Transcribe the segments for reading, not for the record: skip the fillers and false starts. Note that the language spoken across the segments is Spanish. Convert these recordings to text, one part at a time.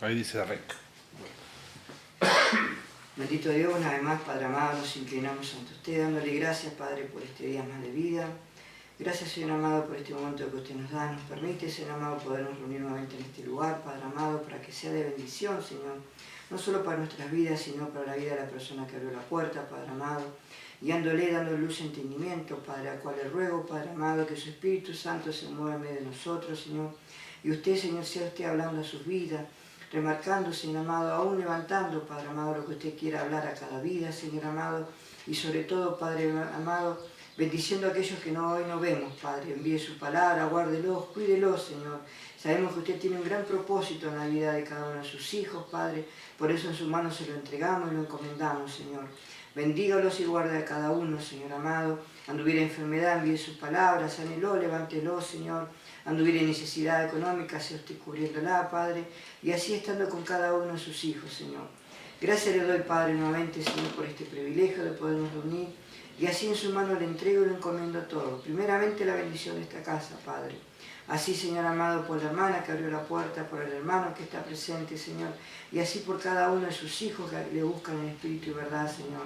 Ahí dice rec. Bendito Dios, una vez más, Padre amado, nos inclinamos ante usted, dándole gracias, Padre, por este día más de vida. Gracias, Señor amado, por este momento que usted nos da. Nos permite, Señor amado, podernos reunir nuevamente en este lugar, Padre amado, para que sea de bendición, Señor. No solo para nuestras vidas, sino para la vida de la persona que abrió la puerta, Padre amado. Guiándole, dando luz y entendimiento, Padre, al cual le ruego, Padre amado, que su Espíritu Santo se mueva en medio de nosotros, Señor. Y usted, Señor, sea usted hablando a sus vidas, remarcando, Señor amado, aún levantando, Padre amado, lo que usted quiera hablar a cada vida, Señor amado, y sobre todo, Padre amado, bendiciendo a aquellos que hoy no vemos, Padre. Envíe su palabra, guárdelos, cuídelos, Señor. Sabemos que usted tiene un gran propósito en la vida de cada uno de sus hijos, Padre. Por eso en sus manos se lo entregamos y lo encomendamos, Señor. Bendígalos y guarde a cada uno, Señor amado. Anduviera enfermedad, envíe su palabra, sánelo, levántelo, Señor. Anduviera en necesidad económica, sea usted cubriéndola, Padre. Y así estando con cada uno de sus hijos, Señor. Gracias le doy, Padre, nuevamente, Señor, por este privilegio de podernos reunir. Y así en su mano le entrego y le encomiendo todo. Primeramente la bendición de esta casa, Padre. Así, Señor amado, por la hermana que abrió la puerta, por el hermano que está presente, Señor. Y así por cada uno de sus hijos que le buscan en espíritu y verdad, Señor.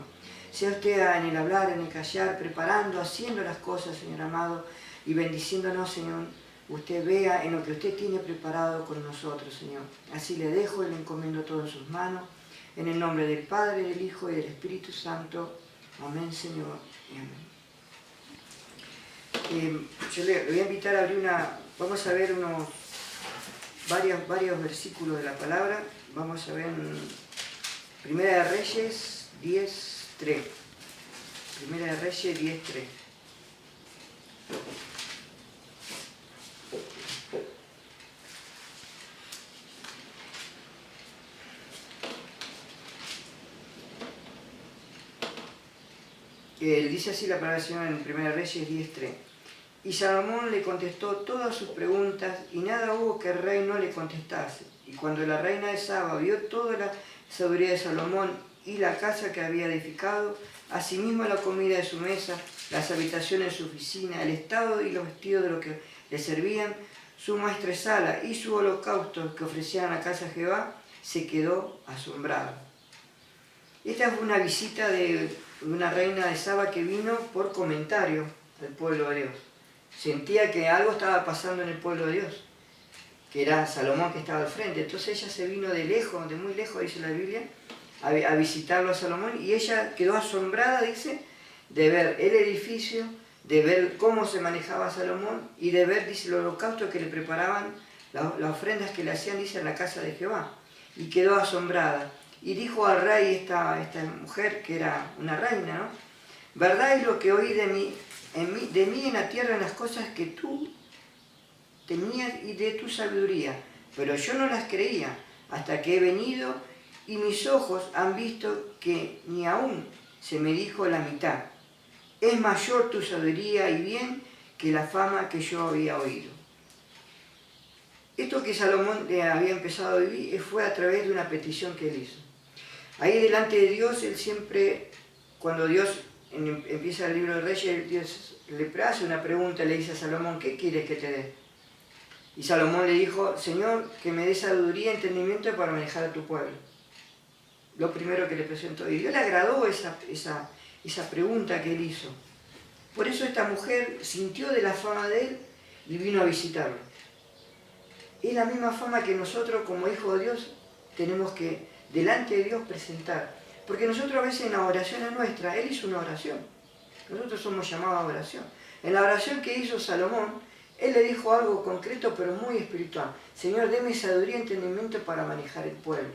Sea usted en el hablar, en el callar, preparando, haciendo las cosas, Señor amado, y bendiciéndonos, Señor. Usted vea en lo que usted tiene preparado con nosotros, Señor. Así le dejo y le encomiendo todo en sus manos. En el nombre del Padre, del Hijo y del Espíritu Santo. Amén, Señor, y amén. Yo le voy a invitar a abrir vamos a ver varios versículos de la palabra. Vamos a ver en Primera de Reyes 10:3. Primera de Reyes 10:3. Dice así la palabra del Señor en Primera de Reyes 10:3. Y Salomón le contestó todas sus preguntas, y nada hubo que el rey no le contestase. Y cuando la reina de Saba vio toda la sabiduría de Salomón y la casa que había edificado, asimismo la comida de su mesa, las habitaciones de su oficina, el estado y los vestidos de lo que le servían, su maestresala y su holocausto que ofrecían a la casa de Jehová, se quedó asombrado. Esta fue una visita de una reina de Saba que vino por comentario al pueblo de Dios. Sentía que algo estaba pasando en el pueblo de Dios, que era Salomón que estaba al frente. Entonces ella se vino de lejos, de muy lejos, dice la Biblia, a visitarlo a Salomón, y ella quedó asombrada, dice, de ver el edificio, de ver cómo se manejaba Salomón y de ver, dice, el holocausto que le preparaban, las ofrendas que le hacían, dice, en la casa de Jehová. Y quedó asombrada. Y dijo al rey esta mujer, que era una reina, ¿no? Verdad es lo que oí de mí en la tierra, en las cosas que tú tenías y de tu sabiduría, pero yo no las creía hasta que he venido y mis ojos han visto que ni aún se me dijo la mitad. Es mayor tu sabiduría y bien que la fama que yo había oído. Esto que Salomón había empezado a vivir fue a través de una petición que él hizo. Ahí delante de Dios, él siempre, cuando Dios empieza el libro de Reyes, Dios le hace una pregunta, le dice a Salomón, ¿qué quieres que te dé? Y Salomón le dijo, Señor, que me dé sabiduría y entendimiento para manejar a tu pueblo. Lo primero que le presentó. Y Dios le agradó esa pregunta que él hizo. Por eso esta mujer sintió de la fama de él y vino a visitarlo. Es la misma fama que nosotros como hijos de Dios tenemos que delante de Dios presentar. Porque nosotros a veces en la oración nuestra, él hizo una oración. Nosotros somos llamados a oración. En la oración que hizo Salomón, él le dijo algo concreto pero muy espiritual. Señor, deme sabiduría y entendimiento para manejar el pueblo.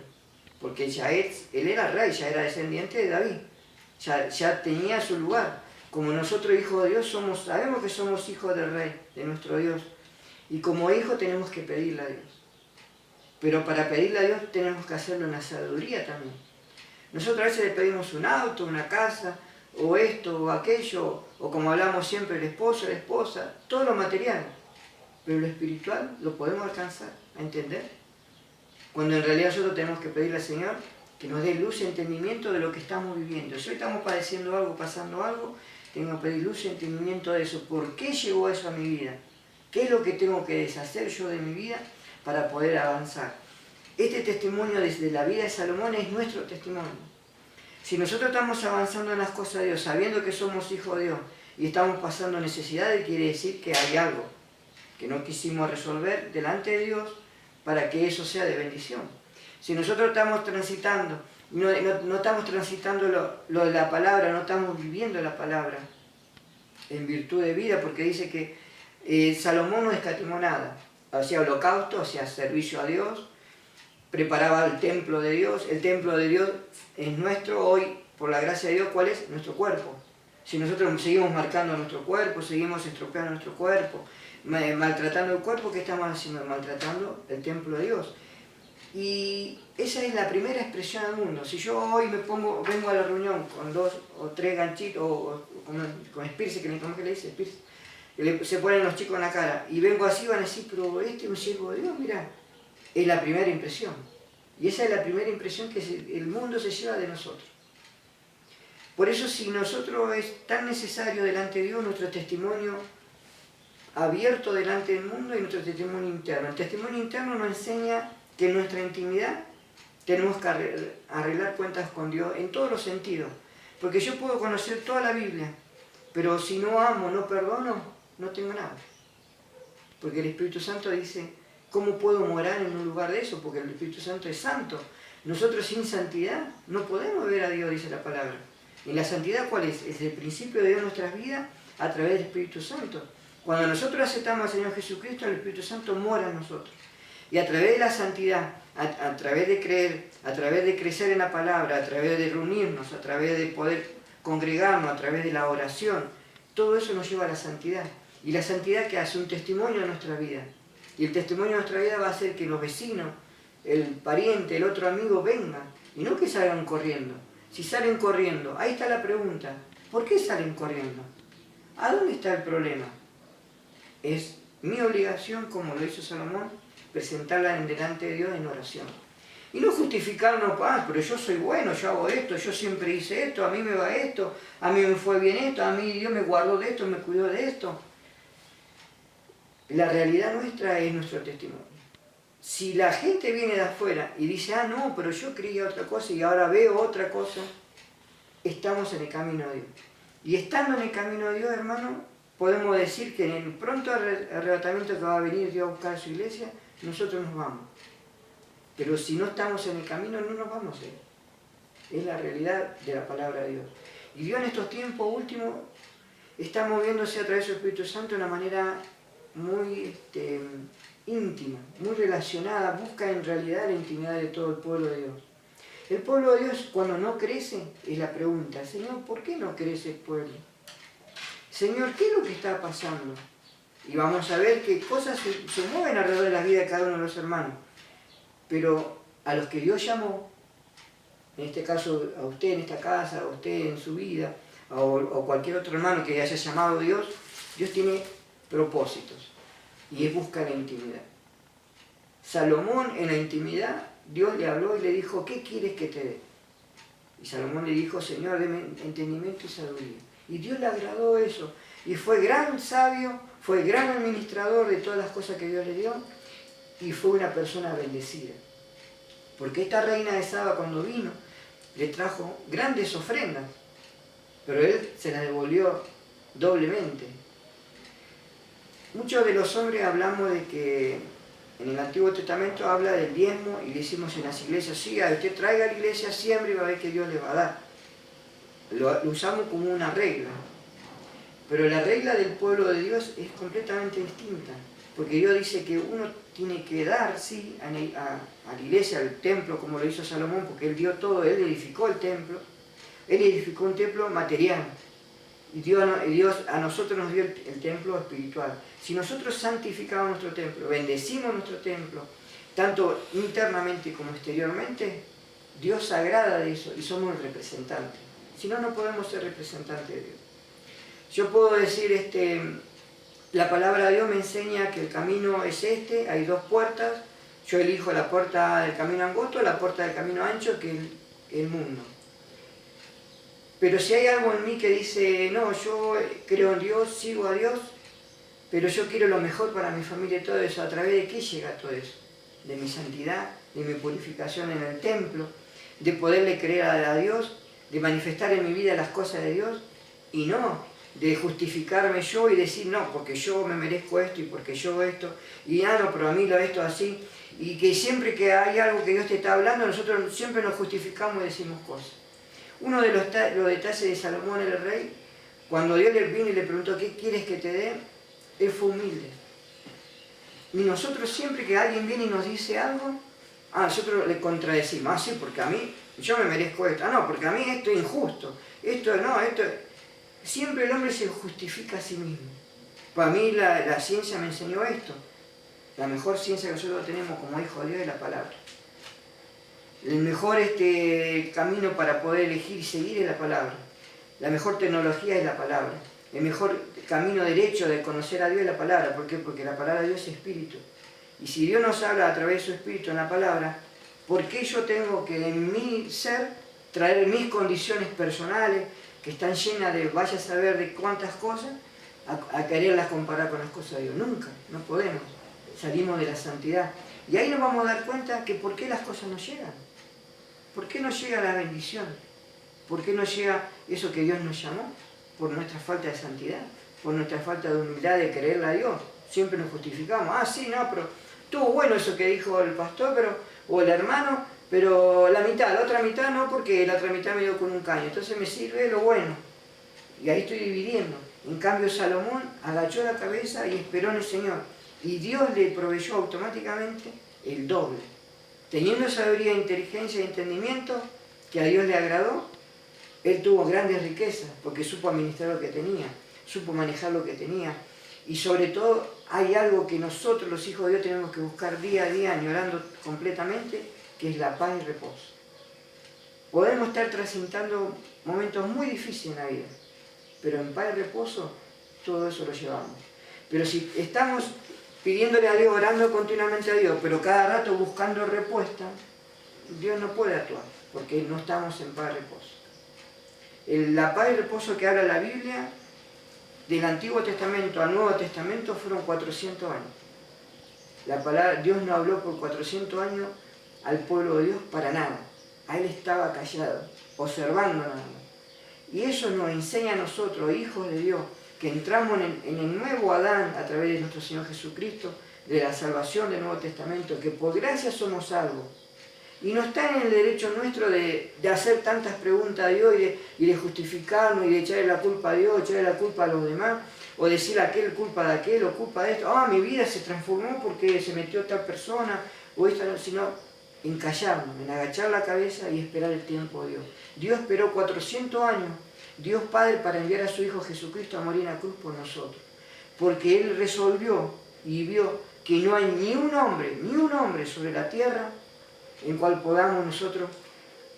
Porque él era rey, ya era descendiente de David. Ya tenía su lugar. Como nosotros hijos de Dios sabemos que somos hijos del rey, de nuestro Dios. Y como hijos tenemos que pedirle a Dios. Pero para pedirle a Dios tenemos que hacerlo en la sabiduría también. Nosotros a veces le pedimos un auto, una casa, o esto, o aquello, o como hablamos siempre, el esposo, la esposa, todo lo material. Pero lo espiritual lo podemos alcanzar a entender. Cuando en realidad nosotros tenemos que pedirle al Señor que nos dé luz y entendimiento de lo que estamos viviendo. Si hoy estamos padeciendo algo, pasando algo, tengo que pedir luz y entendimiento de eso. ¿Por qué llegó eso a mi vida? ¿Qué es lo que tengo que deshacer yo de mi vida para poder avanzar? Este testimonio desde la vida de Salomón es nuestro testimonio. Si nosotros estamos avanzando en las cosas de Dios, sabiendo que somos hijos de Dios, y estamos pasando necesidades, quiere decir que hay algo que no quisimos resolver delante de Dios para que eso sea de bendición. Si nosotros estamos transitando, no estamos transitando lo de la palabra, no estamos viviendo la palabra en virtud de vida, porque dice que Salomón no escatimó nada, hacía holocausto, hacía servicio a Dios, preparaba el templo de Dios. El templo de Dios es nuestro hoy, por la gracia de Dios. ¿Cuál es? Nuestro cuerpo. Si nosotros seguimos marcando nuestro cuerpo, seguimos estropeando nuestro cuerpo, maltratando el cuerpo, ¿qué estamos haciendo? Maltratando el templo de Dios. Y esa es la primera expresión al mundo. Si yo hoy vengo a la reunión con 2 o 3 ganchitos, o con Spirce, ¿cómo que le dice? Spirce, se ponen los chicos en la cara, y vengo así, van a decir, pero este es un siervo de Dios, mirá. Es la primera impresión. Y esa es la primera impresión que el mundo se lleva de nosotros. Por eso, si nosotros es tan necesario delante de Dios nuestro testimonio abierto delante del mundo y nuestro testimonio interno. El testimonio interno nos enseña que en nuestra intimidad tenemos que arreglar cuentas con Dios en todos los sentidos. Porque yo puedo conocer toda la Biblia, pero si no amo, no perdono, no tengo nada. Porque el Espíritu Santo dice, ¿cómo puedo morar en un lugar de eso? Porque el Espíritu Santo es santo. Nosotros sin santidad no podemos ver a Dios, dice la palabra. ¿Y la santidad cuál es? Es el principio de Dios en nuestras vidas a través del Espíritu Santo. Cuando nosotros aceptamos al Señor Jesucristo, el Espíritu Santo mora en nosotros. Y a través de la santidad, a través de creer, a través de crecer en la palabra, a través de reunirnos, a través de poder congregarnos, a través de la oración, todo eso nos lleva a la santidad. Y la santidad que hace un testimonio de nuestra vida. Y el testimonio de nuestra vida va a hacer que los vecinos, el pariente, el otro amigo vengan. Y no que salgan corriendo. Si salen corriendo, ahí está la pregunta. ¿Por qué salen corriendo? ¿A dónde está el problema? Es mi obligación, como lo hizo Salomón, presentarla en delante de Dios en oración. Y no justificarnos, pero yo soy bueno, yo hago esto, yo siempre hice esto, a mí me va esto, a mí me fue bien esto, a mí Dios me guardó de esto, me cuidó de esto. La realidad nuestra es nuestro testimonio. Si la gente viene de afuera y dice, no, pero yo creía otra cosa y ahora veo otra cosa, estamos en el camino de Dios. Y estando en el camino de Dios, hermano, podemos decir que en el pronto arrebatamiento que va a venir Dios a buscar a su iglesia, nosotros nos vamos. Pero si no estamos en el camino, no nos vamos a ir. Es la realidad de la palabra de Dios. Y Dios en estos tiempos últimos está moviéndose a través del Espíritu Santo de una manera muy íntima, muy relacionada, busca en realidad la intimidad de todo el pueblo de Dios. El pueblo de Dios, cuando no crece, es la pregunta, Señor, ¿por qué no crece el pueblo? Señor, ¿qué es lo que está pasando? Y vamos a ver qué cosas se mueven alrededor de la vida de cada uno de los hermanos. Pero a los que Dios llamó, en este caso a usted en esta casa, a usted en su vida, o cualquier otro hermano que haya llamado a Dios, Dios tiene propósitos y es buscar la intimidad. Salomón en la intimidad, Dios le habló y le dijo, ¿qué quieres que te dé? Y Salomón le dijo, Señor, deme entendimiento y sabiduría. Y Dios le agradó eso. Y fue gran sabio, fue gran administrador de todas las cosas que Dios le dio y fue una persona bendecida. Porque esta reina de Saba cuando vino, le trajo grandes ofrendas, pero él se las devolvió doblemente. Muchos de los hombres hablamos de que en el Antiguo Testamento habla del diezmo y decimos en las iglesias, sí, a usted traiga a la iglesia siempre y va a ver que Dios le va a dar. Lo usamos como una regla. Pero la regla del pueblo de Dios es completamente distinta. Porque Dios dice que uno tiene que dar, sí, a la iglesia, al templo, como lo hizo Salomón, porque él dio todo, él edificó el templo. Él edificó un templo material. Y Dios a nosotros nos dio el templo espiritual. Si nosotros santificamos nuestro templo, bendecimos nuestro templo, tanto internamente como exteriormente, Dios se agrada de eso y somos el representante. Si no, no podemos ser representantes de Dios. Yo puedo decir, la palabra de Dios me enseña que el camino es hay 2 puertas, yo elijo la puerta del camino angosto, la puerta del camino ancho, que es el mundo. Pero si hay algo en mí que dice, no, yo creo en Dios, sigo a Dios, pero yo quiero lo mejor para mi familia y todo eso, ¿a través de qué llega todo eso? de mi santidad, de mi purificación en el templo, de poderle creer a Dios, de manifestar en mi vida las cosas de Dios, y no de justificarme yo y decir, no, porque yo me merezco esto y porque yo esto, y no, pero a mí lo esto así, y que siempre que hay algo que Dios te está hablando, nosotros siempre nos justificamos y decimos cosas. Uno de los detalles de Salomón el rey, cuando Dios le vino y le preguntó, ¿qué quieres que te dé? Él fue humilde. Y nosotros siempre que alguien viene y nos dice algo, nosotros le contradecimos, sí, porque a mí, yo me merezco esto, no, porque a mí esto es injusto, esto no, esto... Siempre el hombre se justifica a sí mismo. Para mí la ciencia me enseñó esto. La mejor ciencia que nosotros tenemos como hijos de Dios es la palabra. El mejor camino para poder elegir y seguir es la palabra. La mejor tecnología es la palabra. El mejor camino derecho de conocer a Dios es la palabra. ¿Por qué? Porque la palabra de Dios es espíritu. Y si Dios nos habla a través de su espíritu en la palabra, ¿por qué yo tengo que en mi ser traer mis condiciones personales, que están llenas de vaya a saber de cuántas cosas, a quererlas comparar con las cosas de Dios? Nunca, no podemos. Salimos de la santidad. Y ahí nos vamos a dar cuenta que por qué las cosas no llegan. ¿Por qué no llega la bendición? ¿Por qué no llega eso que Dios nos llamó? Por nuestra falta de santidad, por nuestra falta de humildad de creerle a Dios. Siempre nos justificamos. Sí, no, pero estuvo bueno eso que dijo el pastor o el hermano, pero la otra mitad no, porque la otra mitad me dio con un caño. Entonces me sirve lo bueno. Y ahí estoy dividiendo. En cambio Salomón agachó la cabeza y esperó en el Señor. Y Dios le proveyó automáticamente el doble. Teniendo sabiduría, inteligencia y entendimiento, que a Dios le agradó, él tuvo grandes riquezas, porque supo administrar lo que tenía, supo manejar lo que tenía. Y sobre todo, hay algo que nosotros, los hijos de Dios, tenemos que buscar día a día, añorando completamente, que es la paz y reposo. Podemos estar transitando momentos muy difíciles en la vida, pero en paz y reposo, todo eso lo llevamos. Pero si estamos pidiéndole a Dios, orando continuamente a Dios, pero cada rato buscando respuesta, Dios no puede actuar, porque no estamos en paz y reposo. La paz y reposo que habla la Biblia, del Antiguo Testamento al Nuevo Testamento, fueron 400 años. Dios no habló por 400 años al pueblo de Dios para nada. A él estaba callado, observando nada más. Y eso nos enseña a nosotros, hijos de Dios, que entramos en el nuevo Adán a través de nuestro Señor Jesucristo, de la salvación del Nuevo Testamento, que por gracia somos salvos. Y no está en el derecho nuestro de hacer tantas preguntas a Dios y de justificarnos y de echarle la culpa a Dios, echarle la culpa a los demás, o decir aquel culpa de aquel o culpa de esto. Mi vida se transformó porque se metió tal persona, o esta, sino en callarnos, en agachar la cabeza y esperar el tiempo de Dios. Dios esperó 400 años, Dios Padre, para enviar a su Hijo Jesucristo a morir en la cruz por nosotros. Porque Él resolvió y vio que no hay ni un hombre sobre la tierra en cual podamos nosotros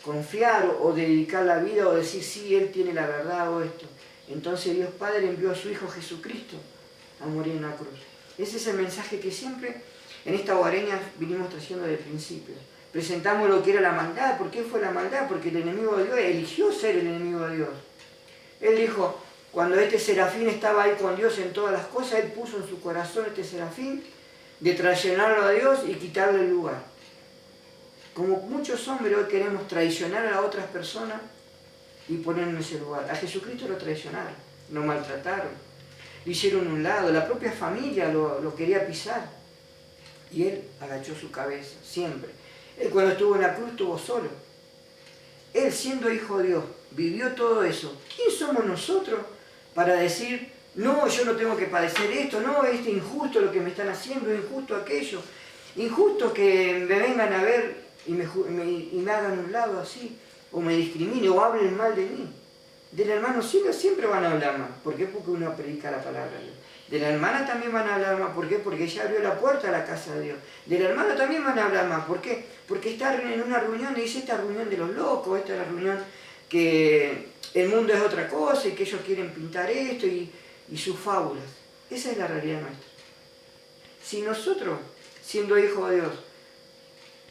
confiar o dedicar la vida o decir, sí, Él tiene la verdad o esto. Entonces Dios Padre envió a su Hijo Jesucristo a morir en la cruz. Ese es el mensaje que siempre en esta hogareña vinimos trayendo desde el principio. Presentamos lo que era la maldad. ¿Por qué fue la maldad? Porque el enemigo de Dios eligió ser el enemigo de Dios. Él dijo, cuando este serafín estaba ahí con Dios en todas las cosas, Él puso en su corazón este serafín de traicionarlo a Dios y quitarle el lugar. Como muchos hombres hoy queremos traicionar a otras personas y ponernos en ese lugar. A Jesucristo lo traicionaron, lo maltrataron, lo hicieron a un lado, la propia familia lo quería pisar. Y Él agachó su cabeza, siempre. Él cuando estuvo en la cruz estuvo solo. Él siendo hijo de Dios, vivió todo eso. ¿Quién somos nosotros para decir, no, yo no tengo que padecer esto, no, es injusto lo que me están haciendo, es injusto aquello, injusto que me vengan a ver y me hagan un lado así, o me discriminen, o hablen mal de mí? Del hermano siempre van a hablar mal. ¿Por qué? Porque uno predica la palabra de Dios. De la hermana también van a hablar mal. ¿Por qué? Porque ella abrió la puerta a la casa de Dios. Del hermano también van a hablar mal. ¿Por qué? Porque está en una reunión y dice, esta reunión de los locos, esta es la reunión que el mundo es otra cosa y que ellos quieren pintar esto y sus fábulas. Esa es la realidad nuestra. Si nosotros, siendo hijos de Dios,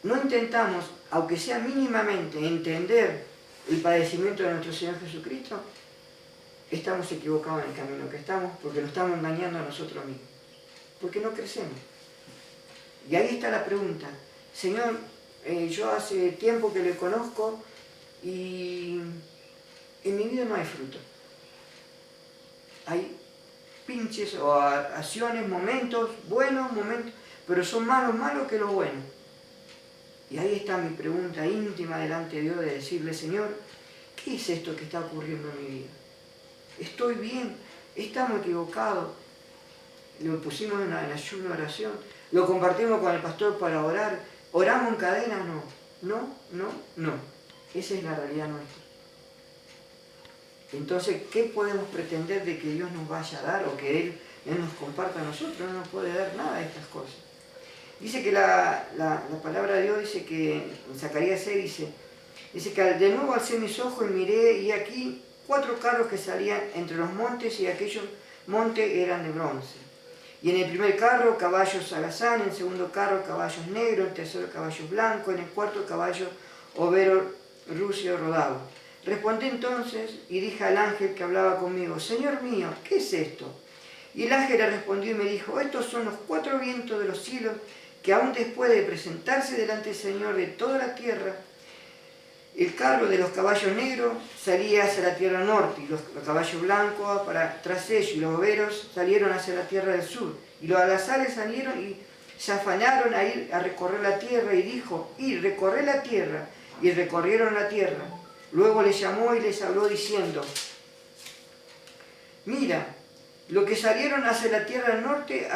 no intentamos, aunque sea mínimamente, entender el padecimiento de nuestro Señor Jesucristo, estamos equivocados en el camino que estamos, porque nos estamos engañando a nosotros mismos, porque no crecemos. Y ahí está la pregunta. Señor, yo hace tiempo que le conozco y en mi vida no hay fruto. Hay pinches o acciones, momentos, buenos momentos, pero son malos que lo bueno. Y ahí está mi pregunta íntima delante de Dios de decirle, Señor, ¿qué es esto que está ocurriendo en mi vida? ¿Estoy bien? ¿Estamos equivocados? Lo pusimos en ayuno, oración, lo compartimos con el pastor para orar, ¿oramos en cadena? No. Esa es la realidad nuestra. Entonces, ¿qué podemos pretender de que Dios nos vaya a dar o que Él nos comparta a nosotros? No nos puede dar nada de estas cosas. Dice que la palabra de Dios dice que, en Zacarías 6 dice que de nuevo alcé mis ojos y miré y aquí 4 carros que salían entre los montes y aquellos montes eran de bronce. Y en el primer carro caballos alazán, en el segundo carro caballos negros, en el tercero caballos blancos, en el cuarto caballo overo rucio rodado. Respondí entonces y dije al ángel que hablaba conmigo, Señor mío, ¿qué es esto? Y el ángel le respondió y me dijo, estos son los 4 vientos de los cielos que aún después de presentarse delante del Señor de toda la tierra, el carro de los caballos negros salía hacia la tierra norte, y los caballos blancos tras ellos, y los overos salieron hacia la tierra del sur. Y los alazares salieron y se afanaron a ir a recorrer la tierra, y dijo, recorre la tierra, y recorrieron la tierra. Luego les llamó y les habló diciendo, mira, los que salieron hacia la tierra del norte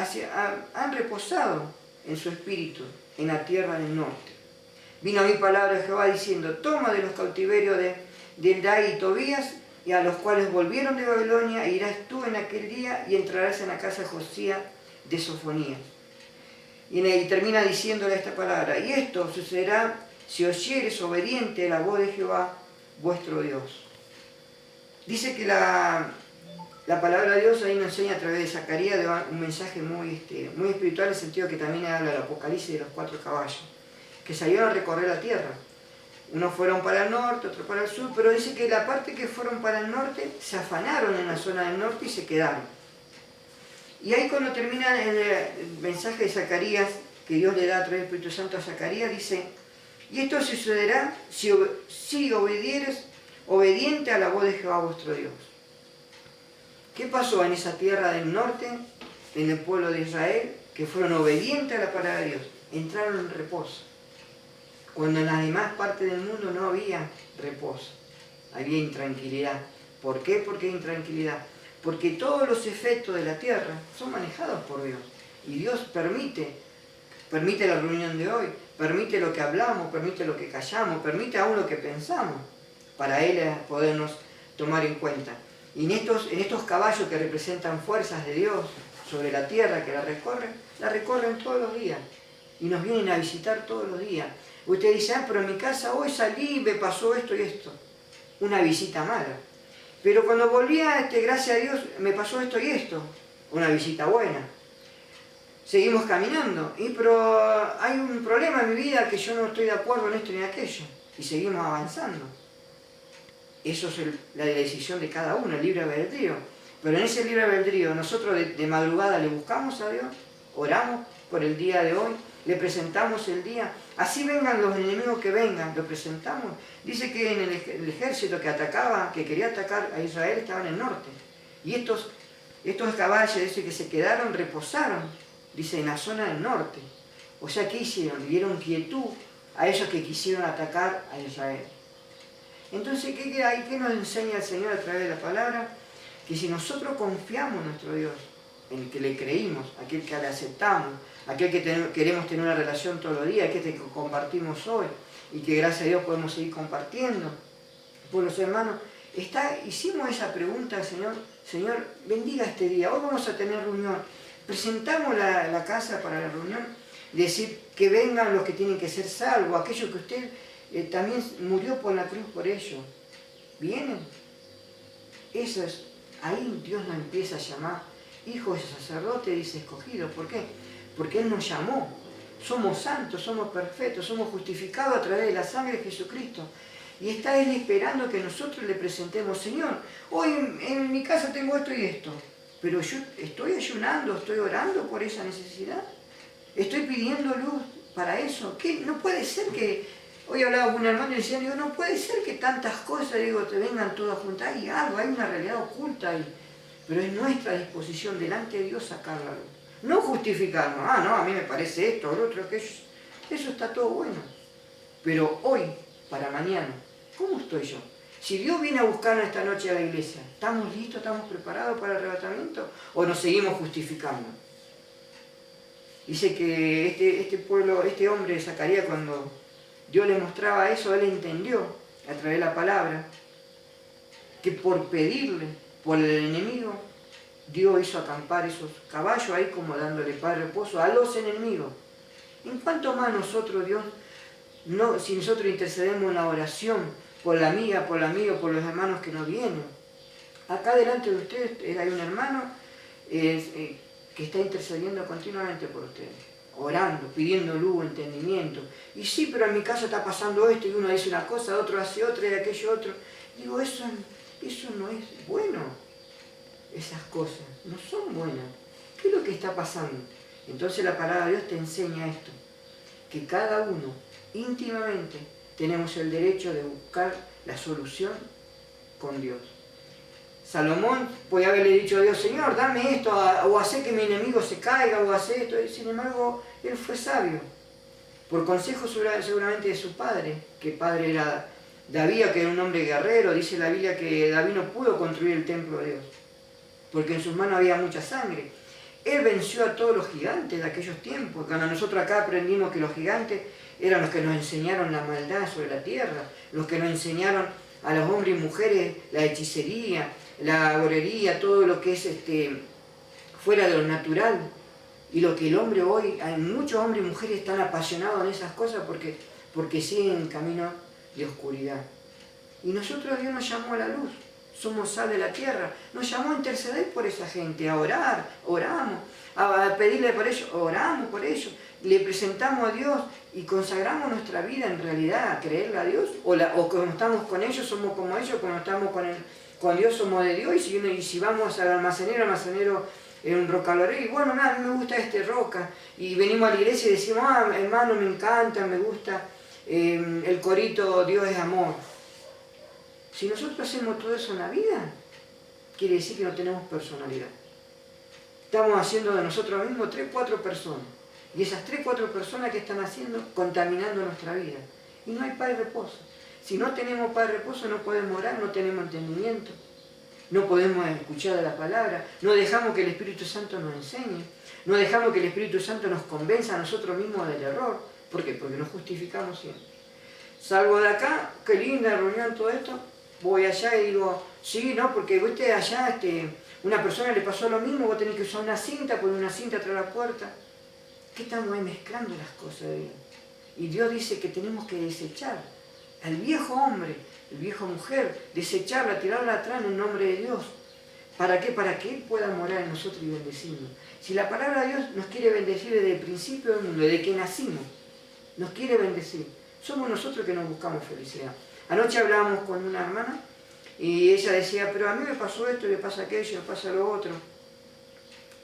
han reposado en su espíritu, en la tierra del norte. Vino a mi palabra de Jehová diciendo, toma de los cautiverios de Eldad y Tobías, y a los cuales volvieron de Babilonia, e irás tú en aquel día y entrarás en la casa de Josías de Sofonías. Y termina diciéndole esta palabra, y esto sucederá si oyeres obediente a la voz de Jehová, vuestro Dios. Dice que la palabra de Dios ahí nos enseña a través de Zacarías un mensaje muy espiritual, en el sentido que también habla del Apocalipsis de los 4 caballos, que salieron a recorrer la tierra. Unos fueron para el norte, otros para el sur, pero dice que la parte que fueron para el norte se afanaron en la zona del norte y se quedaron. Y ahí cuando termina el mensaje de Zacarías, que Dios le da a través del Espíritu Santo a Zacarías, dice, y esto sucederá si obedieres obediente a la voz de Jehová vuestro Dios. ¿Qué pasó en esa tierra del norte, en el pueblo de Israel, que fueron obedientes a la palabra de Dios? Entraron en reposo. Cuando en las demás partes del mundo no había reposo, había intranquilidad. ¿Por qué? Porque hay intranquilidad. Porque todos los efectos de la tierra son manejados por Dios. Y Dios permite la reunión de hoy, permite lo que hablamos, permite lo que callamos, permite aún lo que pensamos, para Él podernos tomar en cuenta. Y en estos caballos que representan fuerzas de Dios sobre la tierra que la recorren todos los días. Y nos vienen a visitar todos los días. Usted dice, pero en mi casa hoy salí y me pasó esto y esto. Una visita mala. Pero cuando volvía, gracias a Dios, me pasó esto y esto. Una visita buena. Seguimos caminando. Pero hay un problema en mi vida que yo no estoy de acuerdo en esto ni en aquello. Y seguimos avanzando. Eso es la decisión de cada uno, el libre albedrío. Pero en ese libre albedrío, nosotros de madrugada le buscamos a Dios, oramos por el día de hoy, le presentamos el día, así vengan los enemigos que vengan, lo presentamos. Dice que en el ejército que quería atacar a Israel, estaba en el norte. Y estos caballos, dice que se quedaron, reposaron, dice, en la zona del norte. O sea, ¿qué hicieron? Le dieron quietud a ellos que quisieron atacar a Israel. Entonces, ¿qué nos enseña el Señor a través de la palabra? Que si nosotros confiamos en nuestro Dios, en el que le creímos, aquel que le aceptamos, aquel que queremos tener una relación todos los días, aquel que compartimos hoy, y que gracias a Dios podemos seguir compartiendo, por los hermanos, hicimos esa pregunta al Señor, Señor, bendiga este día, hoy vamos a tener reunión, presentamos la casa para la reunión, decir que vengan los que tienen que ser salvos, aquellos que usted también murió por la cruz por ellos, ¿vienen? Eso es, ahí Dios nos empieza a llamar hijos de sacerdote, dice escogidos. ¿Por qué? Porque Él nos llamó. Somos santos, somos perfectos, somos justificados a través de la sangre de Jesucristo. Y está Él esperando que nosotros le presentemos, Señor, hoy en mi casa tengo esto y esto, pero yo estoy ayunando, estoy orando por esa necesidad. Estoy pidiendo luz para eso. ¿Qué? No puede ser que... Hoy hablaba con un hermano y decía, digo, no puede ser que tantas cosas, digo, te vengan todas juntas. Hay algo, hay una realidad oculta ahí. Pero es nuestra disposición delante de Dios sacar la luz. No justificarnos. Ah, no, a mí me parece esto, lo otro, aquello. Eso está todo bueno. Pero hoy, para mañana, ¿cómo estoy yo? Si Dios viene a buscarnos esta noche a la iglesia, ¿estamos listos, estamos preparados para el arrebatamiento? ¿O nos seguimos justificando? Dice que este pueblo, este hombre, Zacarías, cuando Dios le mostraba eso, él entendió, a través de la palabra, que por pedirle, por el enemigo, Dios hizo acampar esos caballos ahí como dándole paz y reposo a los enemigos. ¿En cuánto más nosotros, Dios, no, si nosotros intercedemos en la oración por la amiga, por el amigo, por los hermanos que nos vienen? Acá delante de ustedes hay un hermano que está intercediendo continuamente por ustedes, orando, pidiendo luz, entendimiento. Y sí, pero en mi casa está pasando esto, y uno dice una cosa, otro hace otra, y aquello otro. Digo, eso no es bueno. Esas cosas no son buenas. ¿Qué es lo que está pasando? Entonces la palabra de Dios te enseña esto, que cada uno íntimamente tenemos el derecho de buscar la solución con Dios. Salomón podía haberle dicho a Dios, Señor, dame esto, o hacer que mi enemigo se caiga, o hacer esto. Y sin embargo, él fue sabio. Por consejo seguramente de su padre, que padre era David, que era un hombre guerrero. Dice la Biblia que David no pudo construir el templo de Dios, porque en sus manos había mucha sangre. Él venció a todos los gigantes de aquellos tiempos. Cuando nosotros acá aprendimos que los gigantes eran los que nos enseñaron la maldad sobre la tierra, los que nos enseñaron a los hombres y mujeres la hechicería, la agorería, todo lo que es fuera de lo natural. Y lo que el hombre hoy, hay muchos hombres y mujeres están apasionados en esas cosas porque siguen camino de oscuridad. Y nosotros, Dios nos llamó a la luz, somos sal de la tierra, nos llamó a interceder por esa gente, a orar, oramos, a pedirle por ellos, oramos por ellos, le presentamos a Dios y consagramos nuestra vida en realidad a creerle a Dios, o cuando estamos con ellos somos como ellos, cuando estamos con Dios somos de Dios, y si vamos al almacenero en un rocaloré, y bueno, a mí me gusta roca, y venimos a la iglesia y decimos, hermano, me encanta, me gusta el corito, Dios es amor. Si nosotros hacemos todo eso en la vida, quiere decir que no tenemos personalidad. Estamos haciendo de nosotros mismos 3, 4 personas. Y esas 3, 4 personas que están haciendo, contaminando nuestra vida. Y no hay paz y reposo. Si no tenemos paz y reposo, no podemos orar, no tenemos entendimiento. No podemos escuchar la palabra. No dejamos que el Espíritu Santo nos enseñe. No dejamos que el Espíritu Santo nos convenza a nosotros mismos del error. ¿Por qué? Porque nos justificamos siempre. Salgo de acá, qué linda reunión, todo esto. Voy allá y digo, sí, no, porque usted allá, una persona le pasó lo mismo, vos tenés que usar una cinta, poner una cinta tras la puerta. ¿Qué estamos ahí mezclando las cosas de Dios? Y Dios dice que tenemos que desechar al viejo hombre, el viejo mujer, desecharla, tirarla atrás en el nombre de Dios. ¿Para qué? Para que Él pueda morar en nosotros y bendecirnos. Si la palabra de Dios nos quiere bendecir desde el principio del mundo, desde que nacimos, nos quiere bendecir, somos nosotros que nos buscamos felicidad. Anoche hablábamos con una hermana y ella decía, pero a mí me pasó esto, le pasa aquello, me pasa lo otro.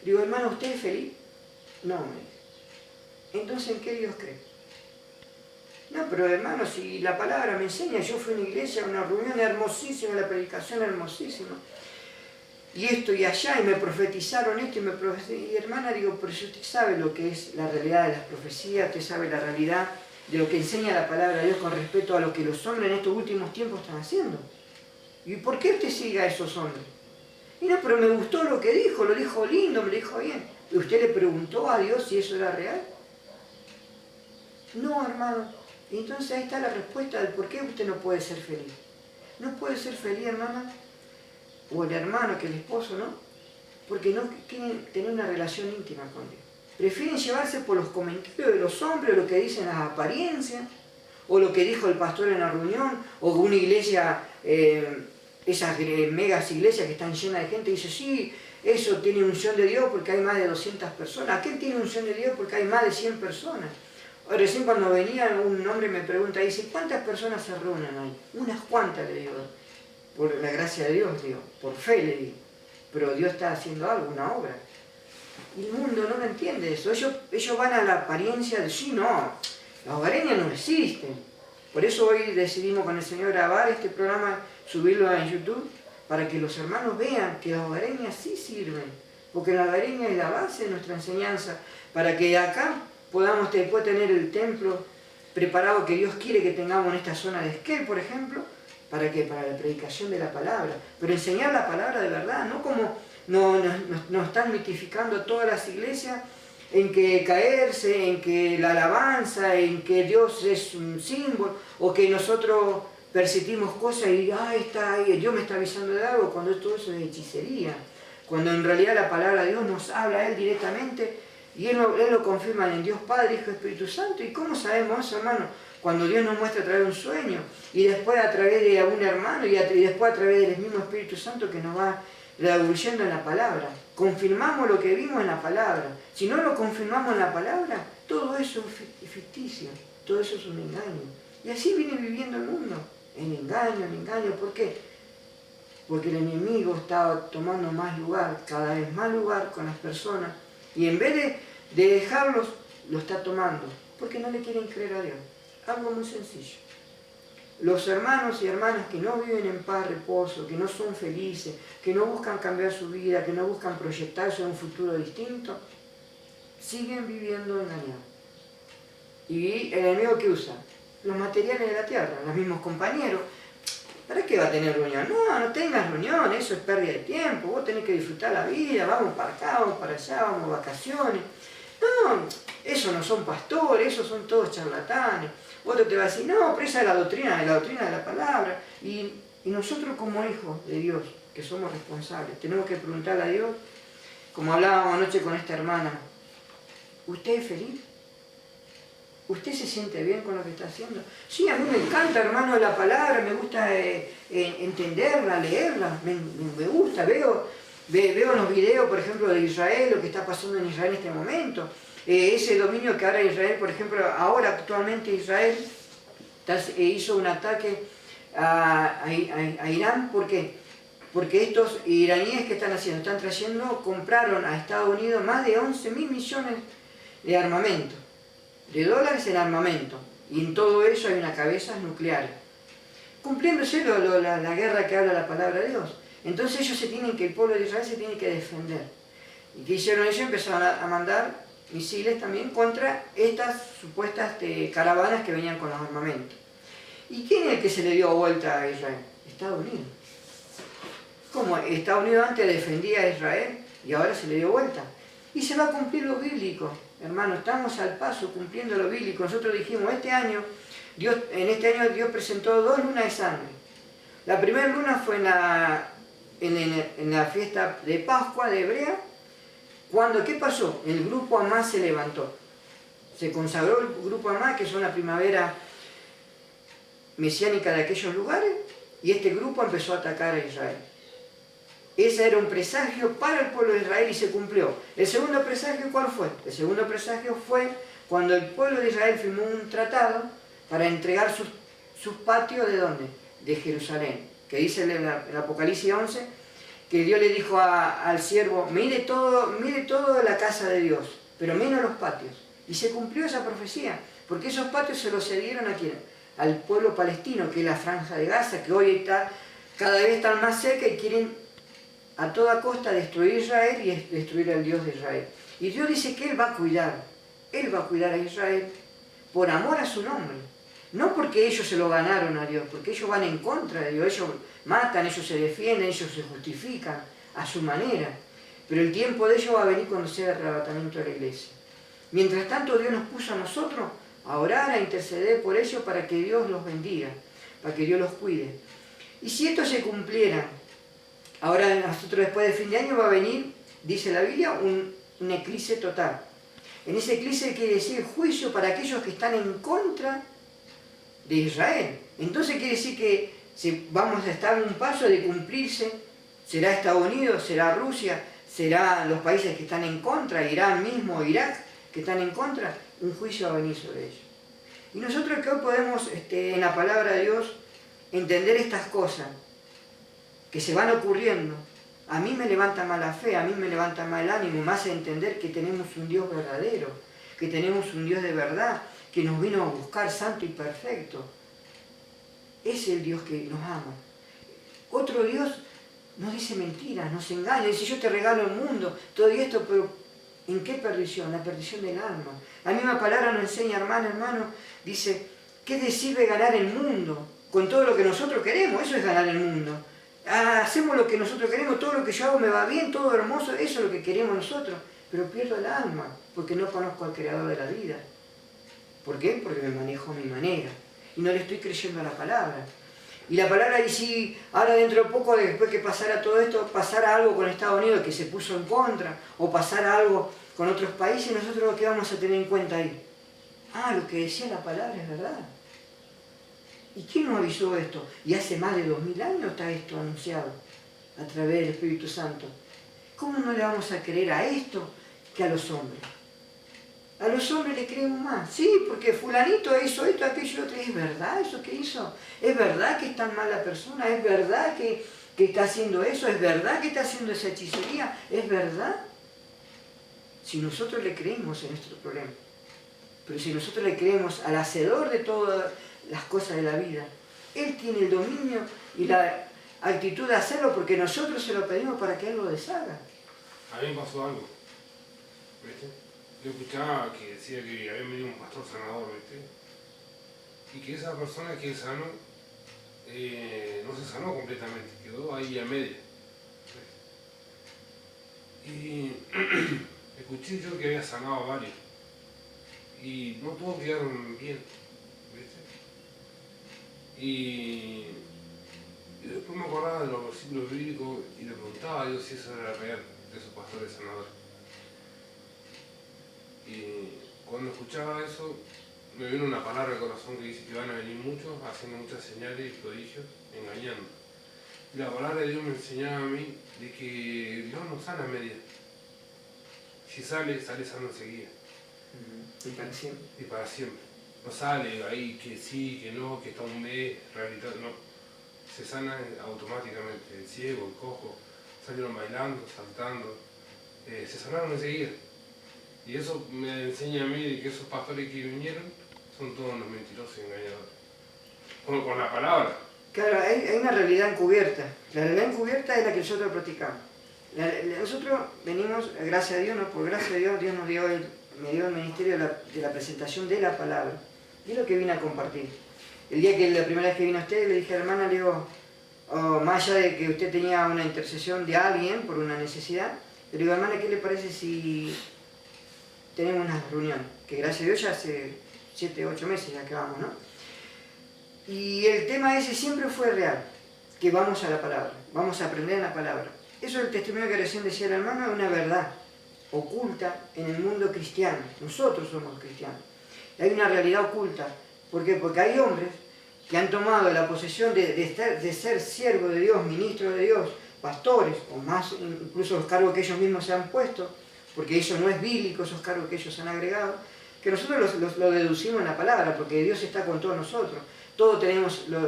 Digo, hermano, ¿usted es feliz? No, me dice. Entonces, ¿en qué Dios cree? No, pero hermano, si la palabra me enseña, yo fui a una iglesia, a una reunión hermosísima, la predicación hermosísima, y esto y allá, y me profetizaron esto, y hermana, digo, pero si usted sabe lo que es la realidad de las profecías, usted sabe la realidad de lo que enseña la palabra de Dios con respecto a lo que los hombres en estos últimos tiempos están haciendo. ¿Y por qué usted sigue a esos hombres? Y no, pero me gustó lo que dijo, lo dijo lindo, me lo dijo bien. ¿Y usted le preguntó a Dios si eso era real? No, hermano. Y entonces ahí está la respuesta del por qué usted no puede ser feliz. No puede ser feliz, hermana, o el hermano, que el esposo, ¿no? Porque no quieren tener una relación íntima con Dios. Prefieren llevarse por los comentarios de los hombres, lo que dicen las apariencias, o lo que dijo el pastor en la reunión, o una iglesia, esas megas iglesias que están llenas de gente, dice, sí, eso tiene unción de Dios porque hay más de 200 personas. Aquel tiene unción de Dios porque hay más de 100 personas. Recién cuando venía un hombre me pregunta, dice, ¿cuántas personas se reúnen ahí? Unas cuantas, le digo, por la gracia de Dios, digo, por fe le digo, pero Dios está haciendo algo, una obra. Y el mundo no lo entiende eso. Ellos van a la apariencia de sí, no, las hogareñas no existen. Por eso hoy decidimos con el Señor grabar este programa, subirlo en YouTube, para que los hermanos vean que las hogareñas sí sirven. Porque la hogareña es la base de nuestra enseñanza, para que acá podamos después tener el templo preparado que Dios quiere que tengamos en esta zona de Esquel, por ejemplo, ¿para qué? Para la predicación de la palabra. Pero enseñar la palabra de verdad, no como nos están mitificando todas las iglesias en que caerse, en que la alabanza, en que Dios es un símbolo, o que nosotros persistimos cosas y Dios me está avisando de algo, cuando todo eso es hechicería. Cuando en realidad la palabra de Dios nos habla a Él directamente y Él lo confirma en Dios Padre, Hijo y Espíritu Santo. ¿Y cómo sabemos eso, hermano? Cuando Dios nos muestra a través de un sueño y después a través de algún hermano y después a través del mismo Espíritu Santo que nos va redarguyendo en la palabra. Confirmamos lo que vimos en la palabra. Si no lo confirmamos en la palabra, todo eso es ficticio, todo eso es un engaño. Y así viene viviendo el mundo, en engaño. ¿Por qué? Porque el enemigo está tomando más lugar, cada vez más lugar con las personas, y en vez de dejarlos, lo está tomando, porque no le quieren creer a Dios. Algo muy sencillo. Los hermanos y hermanas que no viven en paz, reposo, que no son felices, que no buscan cambiar su vida, que no buscan proyectarse a un futuro distinto, siguen viviendo engañados. ¿Y el enemigo qué usa? Los materiales de la tierra, los mismos compañeros. ¿Para qué va a tener reunión? No tengas reunión, eso es pérdida de tiempo, vos tenés que disfrutar la vida, vamos para acá, vamos para allá, vamos a vacaciones. No, esos no son pastores, esos son todos charlatanes. Otro te va a decir, no, pero esa es la doctrina de la palabra. Y nosotros como hijos de Dios, que somos responsables, tenemos que preguntarle a Dios, como hablábamos anoche con esta hermana, ¿usted es feliz? ¿Usted se siente bien con lo que está haciendo? Sí, a mí me encanta, hermano, la palabra, me gusta entenderla, leerla, me gusta, veo los videos, por ejemplo, de Israel, lo que está pasando en Israel en este momento. Ese dominio que ahora Israel, por ejemplo, ahora actualmente Israel hizo un ataque a Irán. ¿Por qué? Porque estos iraníes que están haciendo, compraron a Estados Unidos más de 11.000 millones de armamento, de dólares en armamento, y en todo eso hay unas cabezas nucleares, cumpliéndose la guerra que habla la palabra de Dios. Entonces el pueblo de Israel se tiene que defender. ¿Y qué hicieron ellos? Empezaron a mandar misiles también contra estas supuestas caravanas que venían con los armamentos. ¿Y quién es el que se le dio vuelta a Israel? Estados Unidos. ¿Cómo? Estados Unidos antes defendía a Israel y ahora se le dio vuelta. Y se va a cumplir lo bíblico. Hermano, estamos al paso cumpliendo lo bíblico. Nosotros dijimos, en este año Dios presentó 2 lunas de sangre. La primera luna fue en la fiesta de Pascua de Hebrea. ¿Qué pasó? El grupo Hamás se levantó. Se consagró el grupo Hamás, que son la primavera mesiánica de aquellos lugares, y este grupo empezó a atacar a Israel. Ese era un presagio para el pueblo de Israel y se cumplió. ¿El segundo presagio cuál fue? El segundo presagio fue cuando el pueblo de Israel firmó un tratado para entregar sus patios, ¿de dónde? De Jerusalén. Que dice en el Apocalipsis 11, que Dios le dijo al siervo, mire todo la casa de Dios, pero menos los patios. Y se cumplió esa profecía, porque esos patios se los cedieron ¿a quién? Al pueblo palestino, que es la Franja de Gaza, que hoy cada vez están más cerca y quieren a toda costa destruir Israel y destruir al Dios de Israel. Y Dios dice que Él va a cuidar a Israel por amor a su nombre. No porque ellos se lo ganaron a Dios, porque ellos van en contra de Dios, ellos matan, ellos se defienden, ellos se justifican a su manera. Pero el tiempo de ellos va a venir cuando sea el arrebatamiento de la iglesia. Mientras tanto, Dios nos puso a nosotros a orar, a interceder por ellos para que Dios los bendiga, para que Dios los cuide. Y si esto se cumpliera, ahora nosotros después de fin de año va a venir, dice la Biblia, un eclipse total. En ese eclipse quiere decir juicio para aquellos que están en contra de Israel. Entonces quiere decir que vamos a estar en un paso de cumplirse, será Estados Unidos, será Rusia, será los países que están en contra, Irán mismo, Irak, que están en contra, un juicio va a venir sobre ellos. Y nosotros que hoy podemos, en la palabra de Dios, entender estas cosas que se van ocurriendo, A mí me levanta más la fe, a mí me levanta más el ánimo, me hace entender que tenemos un Dios verdadero, que tenemos un Dios de verdad, que nos vino a buscar santo y perfecto. Es el Dios que nos ama. Otro Dios nos dice mentiras, nos engaña, dice yo te regalo el mundo, todo esto, pero ¿en qué perdición? La perdición del alma. La misma palabra nos enseña, hermano, dice, ¿qué te sirve ganar el mundo? Con todo lo que nosotros queremos, eso es ganar el mundo. Hacemos lo que nosotros queremos, todo lo que yo hago me va bien, todo hermoso, eso es lo que queremos nosotros, pero pierdo el alma, porque no conozco al creador de la vida. ¿Por qué? Porque me manejo a mi manera, y no le estoy creyendo a la palabra. Y la palabra dice, si ahora dentro de poco, después que pasara todo esto, pasara algo con Estados Unidos que se puso en contra, o pasara algo con otros países, nosotros lo que vamos a tener en cuenta ahí. Lo que decía la palabra es verdad. ¿Y quién nos avisó esto? Y hace más de 2000 años está esto anunciado a través del Espíritu Santo. ¿Cómo no le vamos a creer a esto que a los hombres? A los hombres le creemos más. Sí, porque fulanito hizo esto, aquello, otro. ¿Es verdad eso que hizo? ¿Es verdad que es tan mala persona? ¿Es verdad que está haciendo eso? ¿Es verdad que está haciendo esa hechicería? ¿Es verdad? Si nosotros le creemos en nuestro problema. Pero si nosotros le creemos al hacedor de todas las cosas de la vida, Él tiene el dominio y la actitud de hacerlo porque nosotros se lo pedimos para que Él lo deshaga. A mí me pasó algo, ¿viste? Yo escuchaba que decía que había venido un pastor sanador, ¿viste? Y que esa persona que sanó, no se sanó completamente, quedó ahí a media. Y escuché yo que había sanado a varios. Y no todos quedaron bien, ¿viste? Y después me acordaba de los versículos bíblicos y le preguntaba a Dios si eso era real, de esos pastores sanadores. Y cuando escuchaba eso, me vino una palabra al corazón que dice que van a venir muchos haciendo muchas señales y prodigios, engañando. Y la palabra de Dios me enseñaba a mí de que Dios no sana a media. Si sale, sale sano enseguida. Y para siempre. Y para siempre. No sale ahí que sí, que no, que está un mes rehabilitado, no. Se sana automáticamente. El ciego, el cojo, salieron bailando, saltando. Se sanaron enseguida. Y eso me enseña a mí de que esos pastores que vinieron son todos unos mentirosos y engañadores. Con la palabra. Claro, hay una realidad encubierta. La realidad encubierta es la que nosotros practicamos. Nosotros venimos, gracias a Dios, no por gracia de Dios, Dios nos dio me dio el ministerio de la presentación de la palabra. Y es lo que vine a compartir. El día que la primera vez que vine a usted, le dije a la hermana, le digo, más allá de que usted tenía una intercesión de alguien por una necesidad, le digo, hermana, ¿qué le parece si tenemos una reunión? Que gracias a Dios ya hace 7, 8 meses ya que vamos, ¿no? Y el tema ese siempre fue real, que vamos a la palabra, vamos a aprender la palabra. Eso es el testimonio que recién decía la hermana, es una verdad oculta en el mundo cristiano. Nosotros somos cristianos. Hay una realidad oculta. ¿Por qué? Porque hay hombres que han tomado la posesión de ser siervos de Dios, ministros de Dios, pastores, o más, incluso los cargos que ellos mismos se han puesto, porque eso no es bíblico, esos cargos que ellos han agregado, que nosotros lo deducimos en la palabra, porque Dios está con todos nosotros. Todos tenemos los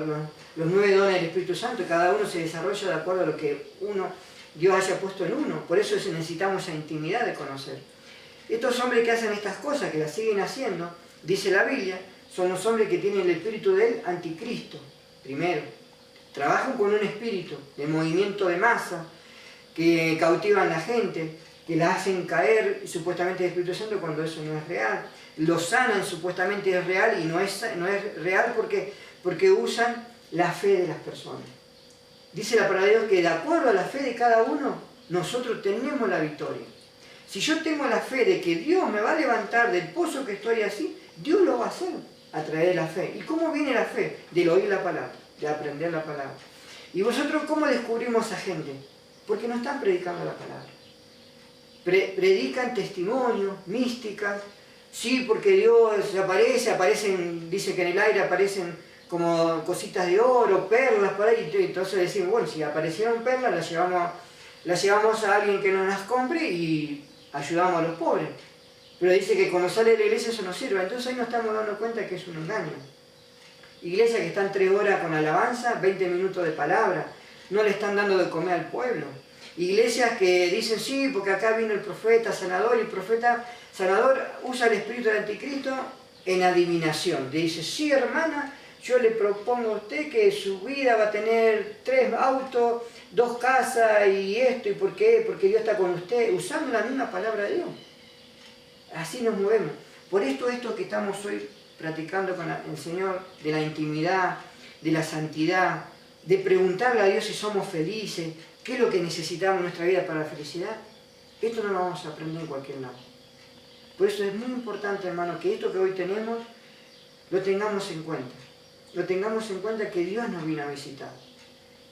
9 dones del Espíritu Santo y cada uno se desarrolla de acuerdo a lo que Dios haya puesto en uno. Por eso necesitamos esa intimidad de conocer. Estos hombres que hacen estas cosas, que las siguen haciendo, dice la Biblia, son los hombres que tienen el espíritu del anticristo. Primero, trabajan con un espíritu de movimiento de masa, que cautivan a la gente, que la hacen caer supuestamente del Espíritu Santo cuando eso no es real. Lo sanan, supuestamente es real y no es real porque usan la fe de las personas. Dice la palabra de Dios que de acuerdo a la fe de cada uno, nosotros tenemos la victoria. Si yo tengo la fe de que Dios me va a levantar del pozo que estoy así, Dios lo va a hacer a través de la fe. ¿Y cómo viene la fe? Del oír la palabra, de aprender la palabra. ¿Y vosotros cómo descubrimos a gente? Porque no están predicando la palabra. Predican testimonios, místicas. Sí, porque Dios aparecen, dice que en el aire aparecen como cositas de oro, perlas, por ahí. Entonces decimos, bueno, si aparecieron perlas, las llevamos a alguien que nos las compre y ayudamos a los pobres. Pero dice que cuando sale de la iglesia eso no sirve. Entonces ahí nos estamos dando cuenta que es un engaño. Iglesias que están 3 horas con alabanza, 20 minutos de palabra, no le están dando de comer al pueblo. iglesias que dicen sí, porque acá vino el profeta sanador, y el profeta sanador usa el espíritu del anticristo en adivinación. Le dice, sí hermana, yo le propongo a usted que su vida va a tener 3 autos, 2 casas y esto, ¿y por qué? Porque Dios está con usted, usando la misma palabra de Dios. Así nos movemos. Por esto que estamos hoy practicando con el Señor, de la intimidad, de la santidad, de preguntarle a Dios si somos felices, qué es lo que necesitamos en nuestra vida para la felicidad, esto no lo vamos a aprender en cualquier lado. Por eso es muy importante, hermano, que esto que hoy tenemos, lo tengamos en cuenta. Lo tengamos en cuenta que Dios nos vino a visitar,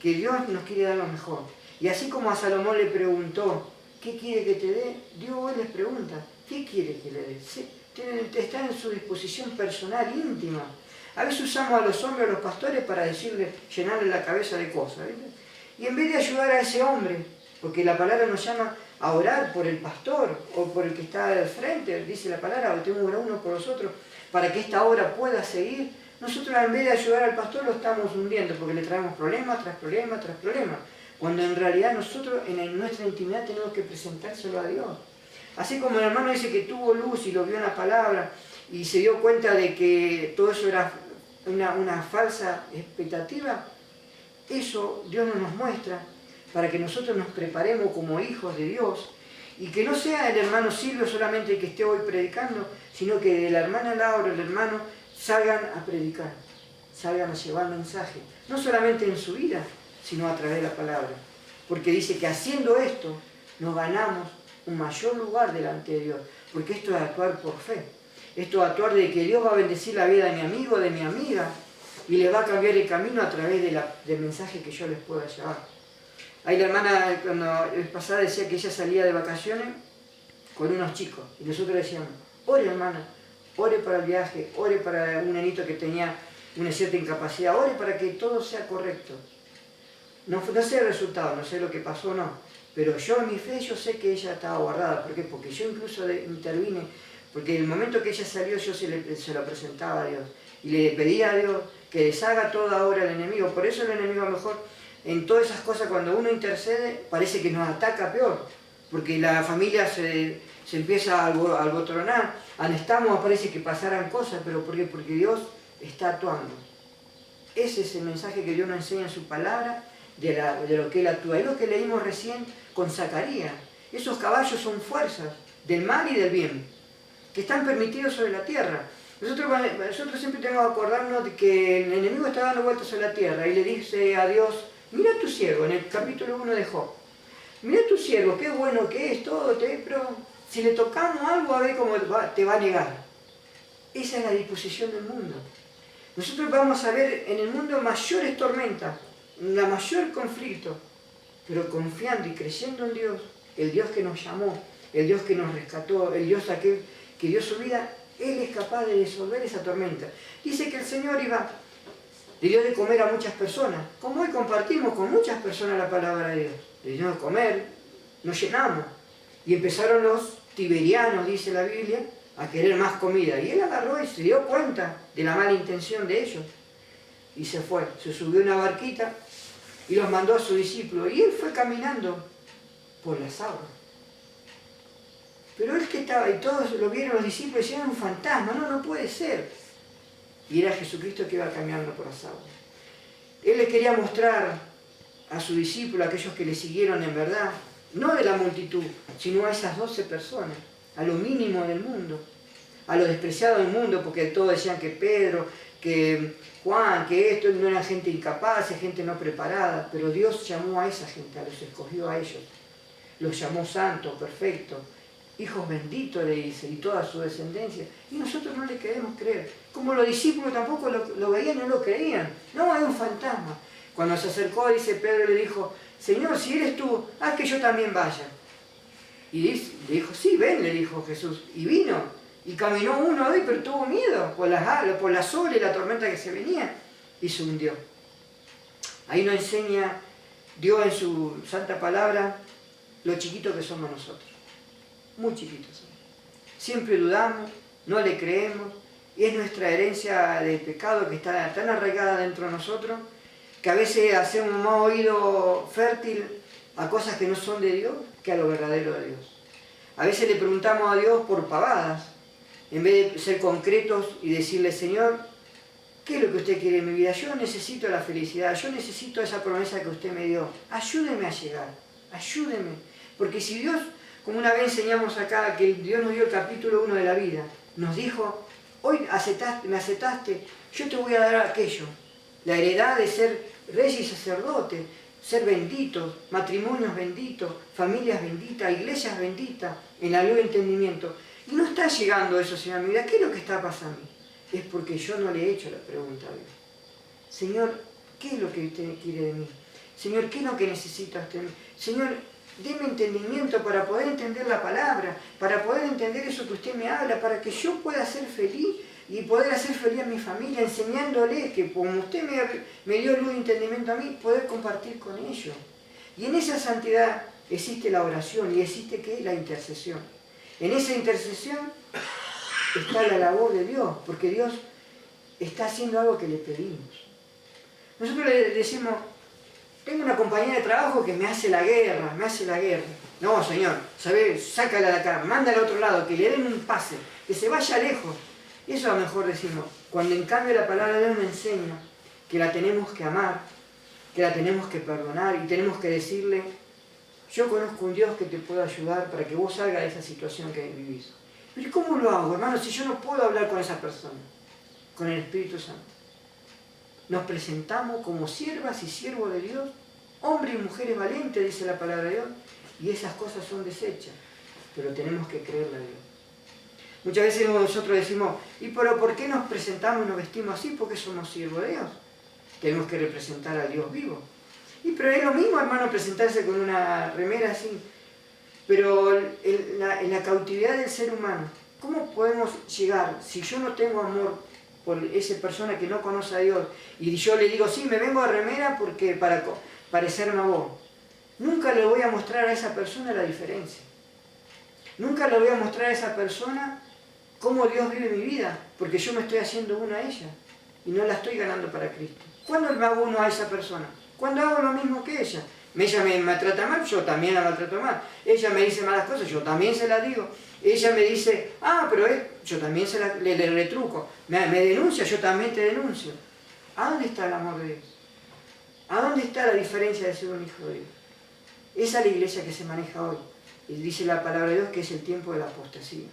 que Dios nos quiere dar lo mejor. Y así como a Salomón le preguntó, ¿qué quiere que te dé? Dios hoy les pregunta, ¿qué quiere que le dé? Sí, está en su disposición personal, íntima. A veces usamos a los hombres, a los pastores, para decirle, llenarle la cabeza de cosas, ¿viste? Y en vez de ayudar a ese hombre, porque la palabra nos llama a orar por el pastor o por el que está al frente, dice la palabra, tenemos que orar uno por los otros, para que esta obra pueda seguir. Nosotros en vez de ayudar al pastor lo estamos hundiendo, porque le traemos problemas tras problemas tras problemas, cuando en realidad nosotros en nuestra intimidad tenemos que presentárselo a Dios. Así como el hermano dice que tuvo luz y lo vio en la palabra y se dio cuenta de que todo eso era una falsa expectativa, eso Dios nos muestra para que nosotros nos preparemos como hijos de Dios y que no sea el hermano Silvio solamente el que esté hoy predicando, sino que de la hermana Laura, el hermano, salgan a predicar, salgan a llevar mensaje, no solamente en su vida, sino a través de la palabra. Porque dice que haciendo esto nos ganamos un mayor lugar delante de Dios, porque esto es actuar por fe. Esto es actuar de que Dios va a bendecir la vida de mi amigo, de mi amiga, y le va a cambiar el camino a través del mensaje que yo les pueda llevar. Ahí la hermana, cuando la pasada decía que ella salía de vacaciones con unos chicos, y nosotros decíamos, ore hermana, ore para el viaje, ore para un nenito que tenía una cierta incapacidad, ore para que todo sea correcto. No sé el resultado, no sé lo que pasó o no, pero yo en mi fe yo sé que ella estaba guardada. ¿Por qué? Porque yo incluso intervine, porque en el momento que ella salió yo se la presentaba a Dios y le pedía a Dios que deshaga toda obra del enemigo. Por eso el enemigo a lo mejor en todas esas cosas cuando uno intercede parece que nos ataca peor, porque la familia se empieza a albotronar, anestamos, parece que pasaran cosas, pero ¿por qué? Porque Dios está actuando. Ese es el mensaje que Dios nos enseña en su palabra, de lo que Él actúa. Es lo que leímos recién con Zacarías. Esos caballos son fuerzas del mal y del bien, que están permitidos sobre la tierra. Nosotros siempre tenemos que acordarnos de que el enemigo está dando vueltas sobre la tierra y le dice a Dios, mira tu siervo, en el capítulo 1 de Job, mira tu siervo, qué bueno que es todo, pero si le tocamos algo a ver cómo te va a negar. Esa es la disposición del mundo. Nosotros vamos a ver en el mundo mayores tormentas, un mayor conflicto, pero confiando y creyendo en Dios, el Dios que nos llamó, el Dios que nos rescató, el Dios aquel que dio su vida, Él es capaz de resolver esa tormenta. Dice que el Señor le dio de comer a muchas personas, como hoy compartimos con muchas personas la palabra de Dios. Le dio de comer, nos llenamos. Y empezaron los tiberianos, dice la Biblia, a querer más comida. Y Él agarró y se dio cuenta de la mala intención de ellos. Y se fue, se subió a una barquita y los mandó a sus discípulos. Y Él fue caminando por las aguas. Pero Él que estaba, y todos lo vieron los discípulos y decían, un fantasma, no puede ser. Y era Jesucristo que iba caminando por las aguas. Él les quería mostrar a sus discípulos, a aquellos que le siguieron en verdad, no de la multitud, sino a esas 12 personas, a lo mínimo del mundo, a lo despreciado del mundo, porque todos decían que Pedro, que Juan, que esto no era gente incapaz, gente no preparada, pero Dios llamó a esa gente, los escogió a ellos, los llamó santos, perfectos, hijos benditos le dice, y toda su descendencia, y nosotros no le queremos creer, como los discípulos tampoco lo veían, no lo creían, no, es un fantasma. Cuando se acercó, dice Pedro, le dijo, Señor, si eres tú, haz que yo también vaya. Y le dijo, sí, ven, le dijo Jesús, y vino, y caminó uno hoy, pero tuvo miedo por las olas y la tormenta que se venía, y se hundió. Ahí nos enseña Dios en su santa palabra lo chiquito que somos nosotros. Muy chiquitos. Siempre dudamos, no le creemos, y es nuestra herencia de pecado que está tan arraigada dentro de nosotros, que a veces hacemos más oído fértil a cosas que no son de Dios que a lo verdadero de Dios. A veces le preguntamos a Dios por pavadas, en vez de ser concretos y decirle, Señor, ¿qué es lo que usted quiere en mi vida? Yo necesito la felicidad, yo necesito esa promesa que usted me dio. Ayúdeme a llegar, ayúdeme. Porque si Dios, como una vez enseñamos acá, que Dios nos dio el capítulo 1 de la vida, nos dijo, hoy me aceptaste, yo te voy a dar aquello. La heredad de ser rey y sacerdote, ser benditos, matrimonios benditos, familias benditas, iglesias benditas, en la luz de entendimiento. Y no está llegando eso, Señor, a mi vida. ¿Qué es lo que está pasando? Es porque yo no le he hecho la pregunta a Dios. Señor, ¿qué es lo que usted quiere de mí? Señor, ¿qué es lo que necesita usted de mí? Señor, deme entendimiento para poder entender la palabra, para poder entender eso que usted me habla, para que yo pueda ser feliz y poder hacer feliz a mi familia, enseñándole que como usted me dio luz de entendimiento a mí, poder compartir con ellos. Y en esa santidad existe la oración y existe ¿qué? La intercesión. En esa intercesión está la labor de Dios, porque Dios está haciendo algo que le pedimos. Nosotros le decimos, tengo una compañera de trabajo que me hace la guerra, me hace la guerra. No, Señor, ¿sabes? Sácala de acá, mándala al otro lado, que le den un pase, que se vaya lejos. Eso a lo mejor decimos, cuando en cambio la palabra de Dios nos enseña que la tenemos que amar, que la tenemos que perdonar y tenemos que decirle, yo conozco un Dios que te puede ayudar para que vos salgas de esa situación que vivís. Pero ¿cómo lo hago, hermano, si yo no puedo hablar con esa persona? Con el Espíritu Santo. Nos presentamos como siervas y siervos de Dios, hombres y mujeres valientes, dice la palabra de Dios, y esas cosas son desechas, pero tenemos que creerle a Dios. Muchas veces nosotros decimos, ¿y pero por qué nos presentamos y nos vestimos así? Porque somos siervos de Dios. Tenemos que representar a Dios vivo. Y pero es lo mismo, hermano, presentarse con una remera así. Pero en la cautividad del ser humano, ¿cómo podemos llegar si yo no tengo amor por esa persona que no conoce a Dios y yo le digo, sí, me vengo de remera porque para parecerme a vos? Nunca le voy a mostrar a esa persona la diferencia. Nunca le voy a mostrar a esa persona cómo Dios vive mi vida, porque yo me estoy haciendo uno a ella y no la estoy ganando para Cristo. ¿Cuándo me hago uno a esa persona? Cuando hago lo mismo que ella. Ella me trata mal, yo también la maltrato mal. Ella me dice malas cosas, yo también se las digo. Ella me dice, pero yo también le retruco. Me denuncia, yo también te denuncio. ¿A dónde está el amor de Dios? ¿A dónde está la diferencia de ser un hijo de Dios? Esa es la iglesia que se maneja hoy. Y dice la palabra de Dios que es el tiempo de la apostasía.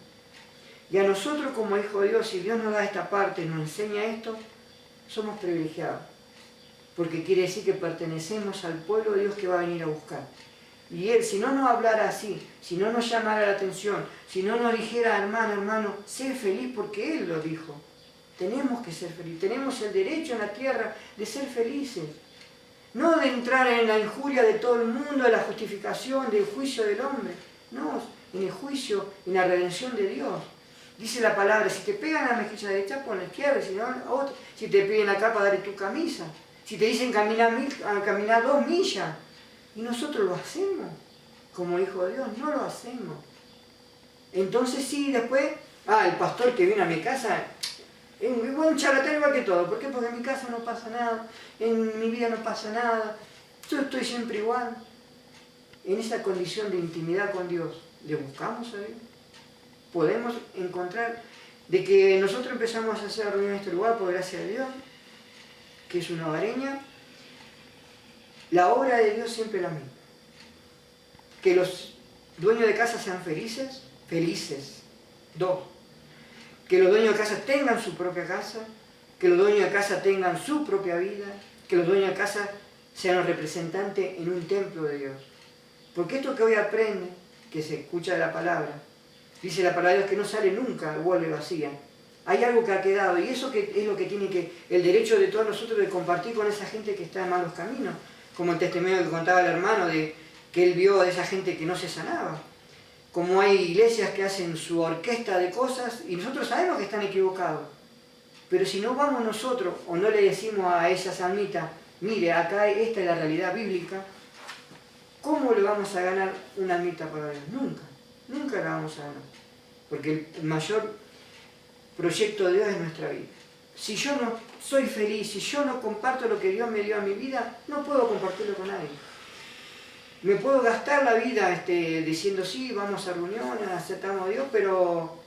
Y a nosotros como hijos de Dios, si Dios nos da esta parte, nos enseña esto, somos privilegiados. Porque quiere decir que pertenecemos al pueblo de Dios que va a venir a buscar. Y Él, si no nos hablara así, si no nos llamara la atención, si no nos dijera, hermano, sé feliz porque Él lo dijo. Tenemos que ser felices, tenemos el derecho en la tierra de ser felices. No de entrar en la injuria de todo el mundo, de la justificación, del juicio del hombre. No, en el juicio, en la redención de Dios. Dice la palabra, si te pegan a la mejilla derecha, pon la izquierda, si no, a otra. Si te piden la capa, dale tu camisa. Si te dicen caminar 2 millas. Y nosotros lo hacemos. Como hijos de Dios, no lo hacemos. Entonces sí, después, el pastor que viene a mi casa, es un charlatán igual que todo. ¿Por qué? Porque en mi casa no pasa nada, en mi vida no pasa nada. Yo estoy siempre igual. En esa condición de intimidad con Dios, ¿le buscamos a Dios? Podemos encontrar de que nosotros empezamos a hacer reunión en este lugar por gracia de Dios, que es una hogareña. La obra de Dios siempre es la misma. Que los dueños de casa sean felices. 2. Que los dueños de casa tengan su propia casa, que los dueños de casa tengan su propia vida, que los dueños de casa sean los representantes en un templo de Dios. Porque esto que hoy aprende, que se escucha de la palabra, dice la palabra de Dios que no sale nunca, vuelve vacía. Hay algo que ha quedado y eso que es lo que tiene el derecho de todos nosotros de compartir con esa gente que está en malos caminos. Como el testimonio que contaba el hermano de que él vio a esa gente que no se sanaba. Como hay iglesias que hacen su orquesta de cosas y nosotros sabemos que están equivocados. Pero si no vamos nosotros o no le decimos a esas almitas, mire, acá esta es la realidad bíblica, ¿cómo le vamos a ganar una almita para Dios? Nunca la vamos a ganar. Porque el mayor proyecto de Dios es nuestra vida. Si yo no soy feliz, si yo no comparto lo que Dios me dio a mi vida, no puedo compartirlo con nadie. Me puedo gastar la vida diciendo sí, vamos a reuniones, aceptamos a Dios, pero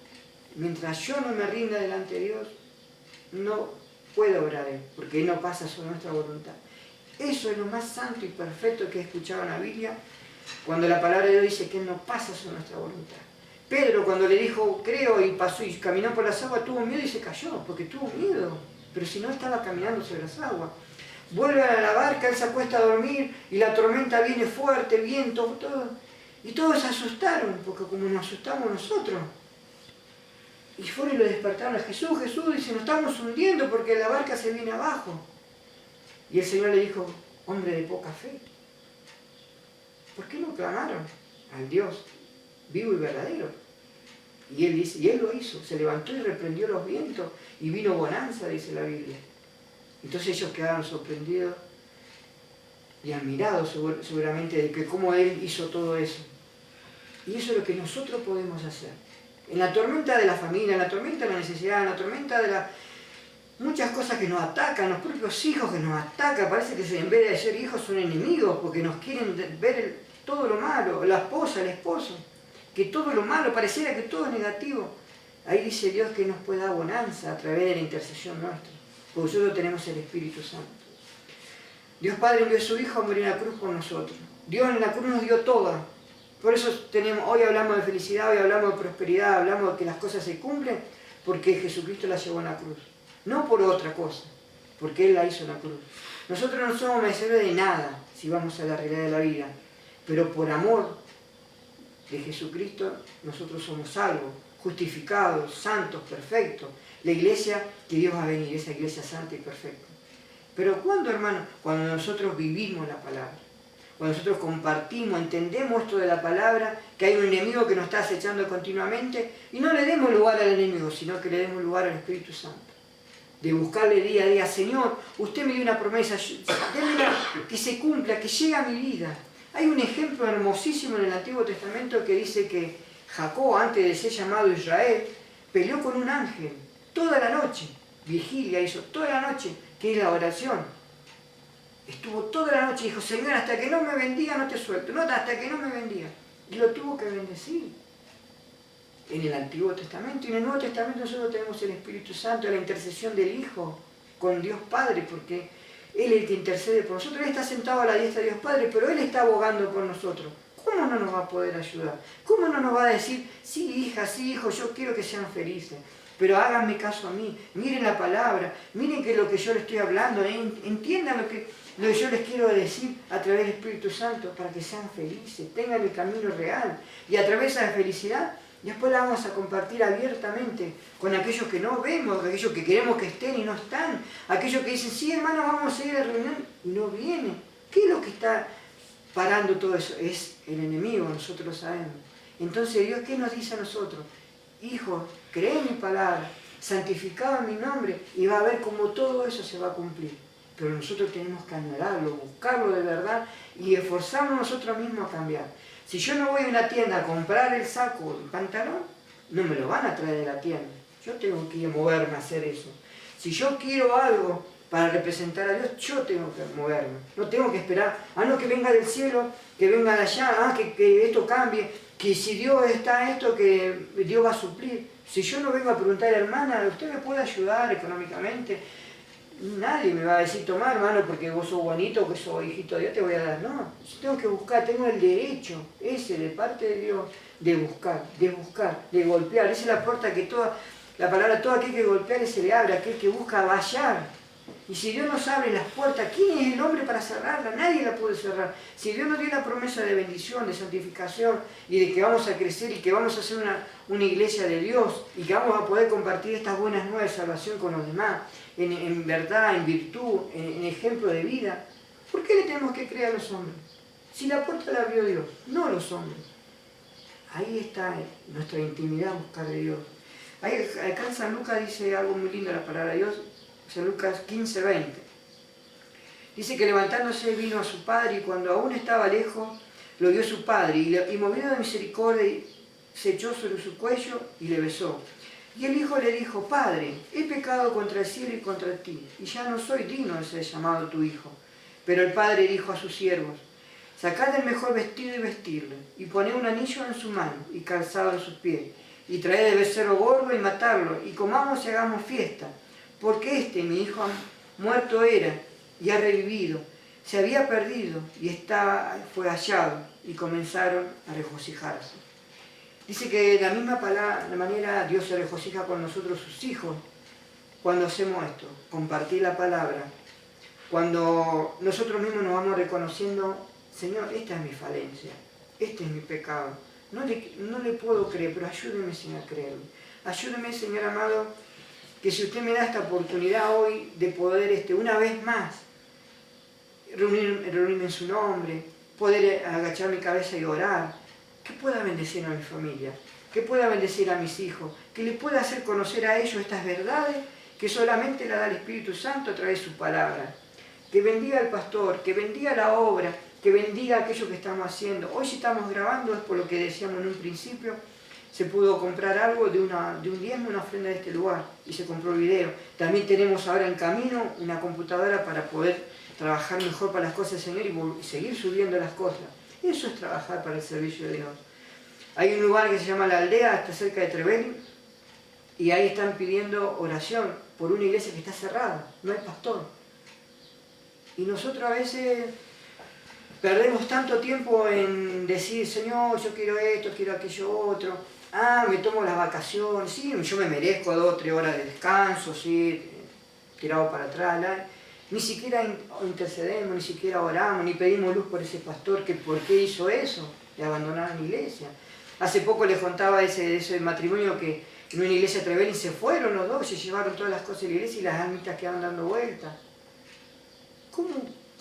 mientras yo no me rinda delante de Dios, no puedo obrar Él, porque Él no pasa sobre nuestra voluntad. Eso es lo más santo y perfecto que he escuchado en la Biblia, cuando la palabra de Dios dice que Él no pasa sobre nuestra voluntad. Pedro, cuando le dijo, creo, y pasó y caminó por las aguas, tuvo miedo y se cayó, porque tuvo miedo. Pero si no, estaba caminando sobre las aguas. Vuelve a la barca, él se acuesta a dormir y la tormenta viene fuerte, el viento, todo. Y todos se asustaron, porque como nos asustamos nosotros. Y fueron y lo despertaron a Jesús. Jesús dice, nos estamos hundiendo porque la barca se viene abajo. Y el Señor le dijo, hombre de poca fe, ¿por qué no clamaron al Dios vivo y verdadero? Y él dice, y él lo hizo, se levantó y reprendió los vientos y vino bonanza, dice la Biblia. Entonces ellos quedaron sorprendidos y admirados seguramente de que cómo él hizo todo eso. Y eso es lo que nosotros podemos hacer. En la tormenta de la familia, en la tormenta de la necesidad, en la tormenta de muchas cosas que nos atacan, los propios hijos que nos atacan, parece que en vez de ser hijos son enemigos porque nos quieren ver todo lo malo, la esposa, el esposo, que todo lo malo, pareciera que todo es negativo. Ahí dice Dios que nos puede dar bonanza a través de la intercesión nuestra, porque nosotros tenemos el Espíritu Santo. Dios Padre envió a su Hijo a morir en la cruz por nosotros. Dios en la cruz nos dio todo. Por eso hoy hablamos de felicidad, hoy hablamos de prosperidad, hablamos de que las cosas se cumplen, porque Jesucristo las llevó en la cruz. No por otra cosa, porque Él la hizo en la cruz. Nosotros no somos merecedores de nada, si vamos a la realidad de la vida, pero por amor de Jesucristo nosotros somos salvos, justificados, santos, perfectos. La iglesia que Dios va a venir, esa iglesia santa y perfecta. Pero ¿cuándo, hermano? Cuando nosotros vivimos la palabra. Cuando nosotros compartimos, entendemos esto de la palabra, que hay un enemigo que nos está acechando continuamente, y no le demos lugar al enemigo, sino que le demos lugar al Espíritu Santo. De buscarle día a día, Señor, usted me dio una promesa, démela que se cumpla, que llegue a mi vida. Hay un ejemplo hermosísimo en el Antiguo Testamento que dice que Jacob, antes de ser llamado Israel, peleó con un ángel toda la noche, vigilia hizo toda la noche, que es la oración. Estuvo toda la noche y dijo, Señor, hasta que no me bendiga no te suelto, no, hasta que no me bendiga. Y lo tuvo que bendecir. En el Antiguo Testamento y en el Nuevo Testamento nosotros tenemos el Espíritu Santo, la intercesión del Hijo con Dios Padre, porque Él es el que intercede por nosotros. Él está sentado a la diestra de Dios Padre, pero Él está abogando por nosotros. ¿Cómo no nos va a poder ayudar? ¿Cómo no nos va a decir, sí hija, sí hijo, yo quiero que sean felices? Pero háganme caso a mí, miren la palabra, miren que lo que yo les estoy hablando, entiendan lo que yo les quiero decir a través del Espíritu Santo para que sean felices, tengan el camino real. Y a través de esa felicidad, después la vamos a compartir abiertamente con aquellos que no vemos, aquellos que queremos que estén y no están, aquellos que dicen, sí hermano, vamos a ir a la reunión y no vienen. ¿Qué es lo que está parando todo eso? Es el enemigo, nosotros lo sabemos. Entonces Dios, ¿qué nos dice a nosotros? Hijos, cree en mi palabra, santificado en mi nombre, y va a ver cómo todo eso se va a cumplir. Pero nosotros tenemos que anhelarlo, buscarlo de verdad y esforzarnos nosotros mismos a cambiar. Si yo no voy a una tienda a comprar el saco o el pantalón, no me lo van a traer de la tienda. Yo tengo que ir a moverme a hacer eso. Si yo quiero algo para representar a Dios, yo tengo que moverme. No tengo que esperar, no que venga del cielo, que venga de allá, que esto cambie, que si Dios está esto, que Dios va a suplir. Si yo no vengo a preguntar, hermana, ¿usted me puede ayudar económicamente? Nadie me va a decir, toma hermano, porque vos sos bonito, que sos hijito de Dios, te voy a dar. No, yo tengo que buscar, tengo el derecho, ese de parte de Dios, de buscar, de golpear. Esa es la puerta que la palabra, todo aquel que golpea se le abre, aquel que busca va a hallar. Y si Dios nos abre las puertas, ¿quién es el hombre para cerrarla? Nadie la puede cerrar. Si Dios nos dio la promesa de bendición, de santificación y de que vamos a crecer y que vamos a ser una iglesia de Dios y que vamos a poder compartir estas buenas nuevas de salvación con los demás, en verdad, en virtud, en ejemplo de vida, ¿por qué le tenemos que creer a los hombres? Si la puerta la abrió Dios, no los hombres. Ahí está nuestra intimidad, buscar de Dios. Ahí, acá en San Lucas dice algo muy lindo la palabra de Dios, San Lucas 15:20. Dice que levantándose vino a su padre y cuando aún estaba lejos, lo vio su padre y movido de misericordia se echó sobre su cuello y le besó. Y el hijo le dijo, Padre, he pecado contra el cielo y contra ti, y ya no soy digno de ser llamado tu hijo. Pero el padre dijo a sus siervos, Sacad el mejor vestido y vestirle, y poned un anillo en su mano y calzado en sus pies, y traed el becerro gordo y matadlo, y comamos y hagamos fiesta, porque mi hijo muerto era y ha revivido, se había perdido y fue hallado, y comenzaron a regocijarse. Dice que de la misma manera Dios se regocija con nosotros, sus hijos, cuando hacemos esto, compartir la palabra, cuando nosotros mismos nos vamos reconociendo, Señor, esta es mi falencia, este es mi pecado, no le puedo creer, pero ayúdeme, Señor, a creerlo. Ayúdeme, Señor amado, que si usted me da esta oportunidad hoy de poder una vez más reunirme en su nombre, poder agachar mi cabeza y orar, que pueda bendecir a mi familia, que pueda bendecir a mis hijos, que le pueda hacer conocer a ellos estas verdades que solamente la da el Espíritu Santo a través de su palabra. Que bendiga al pastor, que bendiga la obra, que bendiga aquello que estamos haciendo. Hoy si estamos grabando es por lo que decíamos en un principio, se pudo comprar algo de un diezmo, una ofrenda de este lugar, y se compró el video. También tenemos ahora en camino una computadora para poder trabajar mejor para las cosas del Señor y seguir subiendo las cosas. Eso es trabajar para el servicio de Dios. Hay un lugar que se llama La Aldea, está cerca de Trevelin, y ahí están pidiendo oración por una iglesia que está cerrada, no hay pastor. Y nosotros a veces perdemos tanto tiempo en decir, Señor, yo quiero esto, quiero aquello otro. Me tomo las vacaciones, sí, yo me merezco 2 o 3 horas de descanso, sí, tirado para atrás. Ni siquiera intercedemos, ni siquiera oramos, ni pedimos luz por ese pastor, que por qué hizo eso, de abandonar la iglesia. Hace poco les contaba ese matrimonio que en una iglesia de Trevelin se fueron los dos, se llevaron todas las cosas de la iglesia y las almitas quedaron dando vueltas.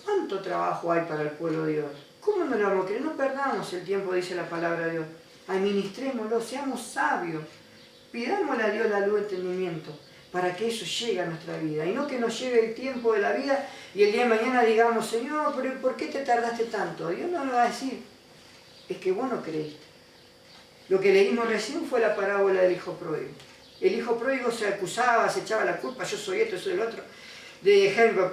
¿Cuánto trabajo hay para el pueblo de Dios? ¿Cómo no lo vamos a creer? No perdamos el tiempo, dice la palabra de Dios. Administrémoslo, seamos sabios. Pidámosle a Dios la luz de entendimiento para que eso llegue a nuestra vida. Y no que nos llegue el tiempo de la vida y el día de mañana digamos, Señor, ¿pero por qué te tardaste tanto? Dios no nos va a decir, es que vos no creíste. Lo que leímos recién fue la parábola del hijo pródigo. El hijo pródigo se acusaba, se echaba la culpa, yo soy esto, soy el otro. De ejemplo,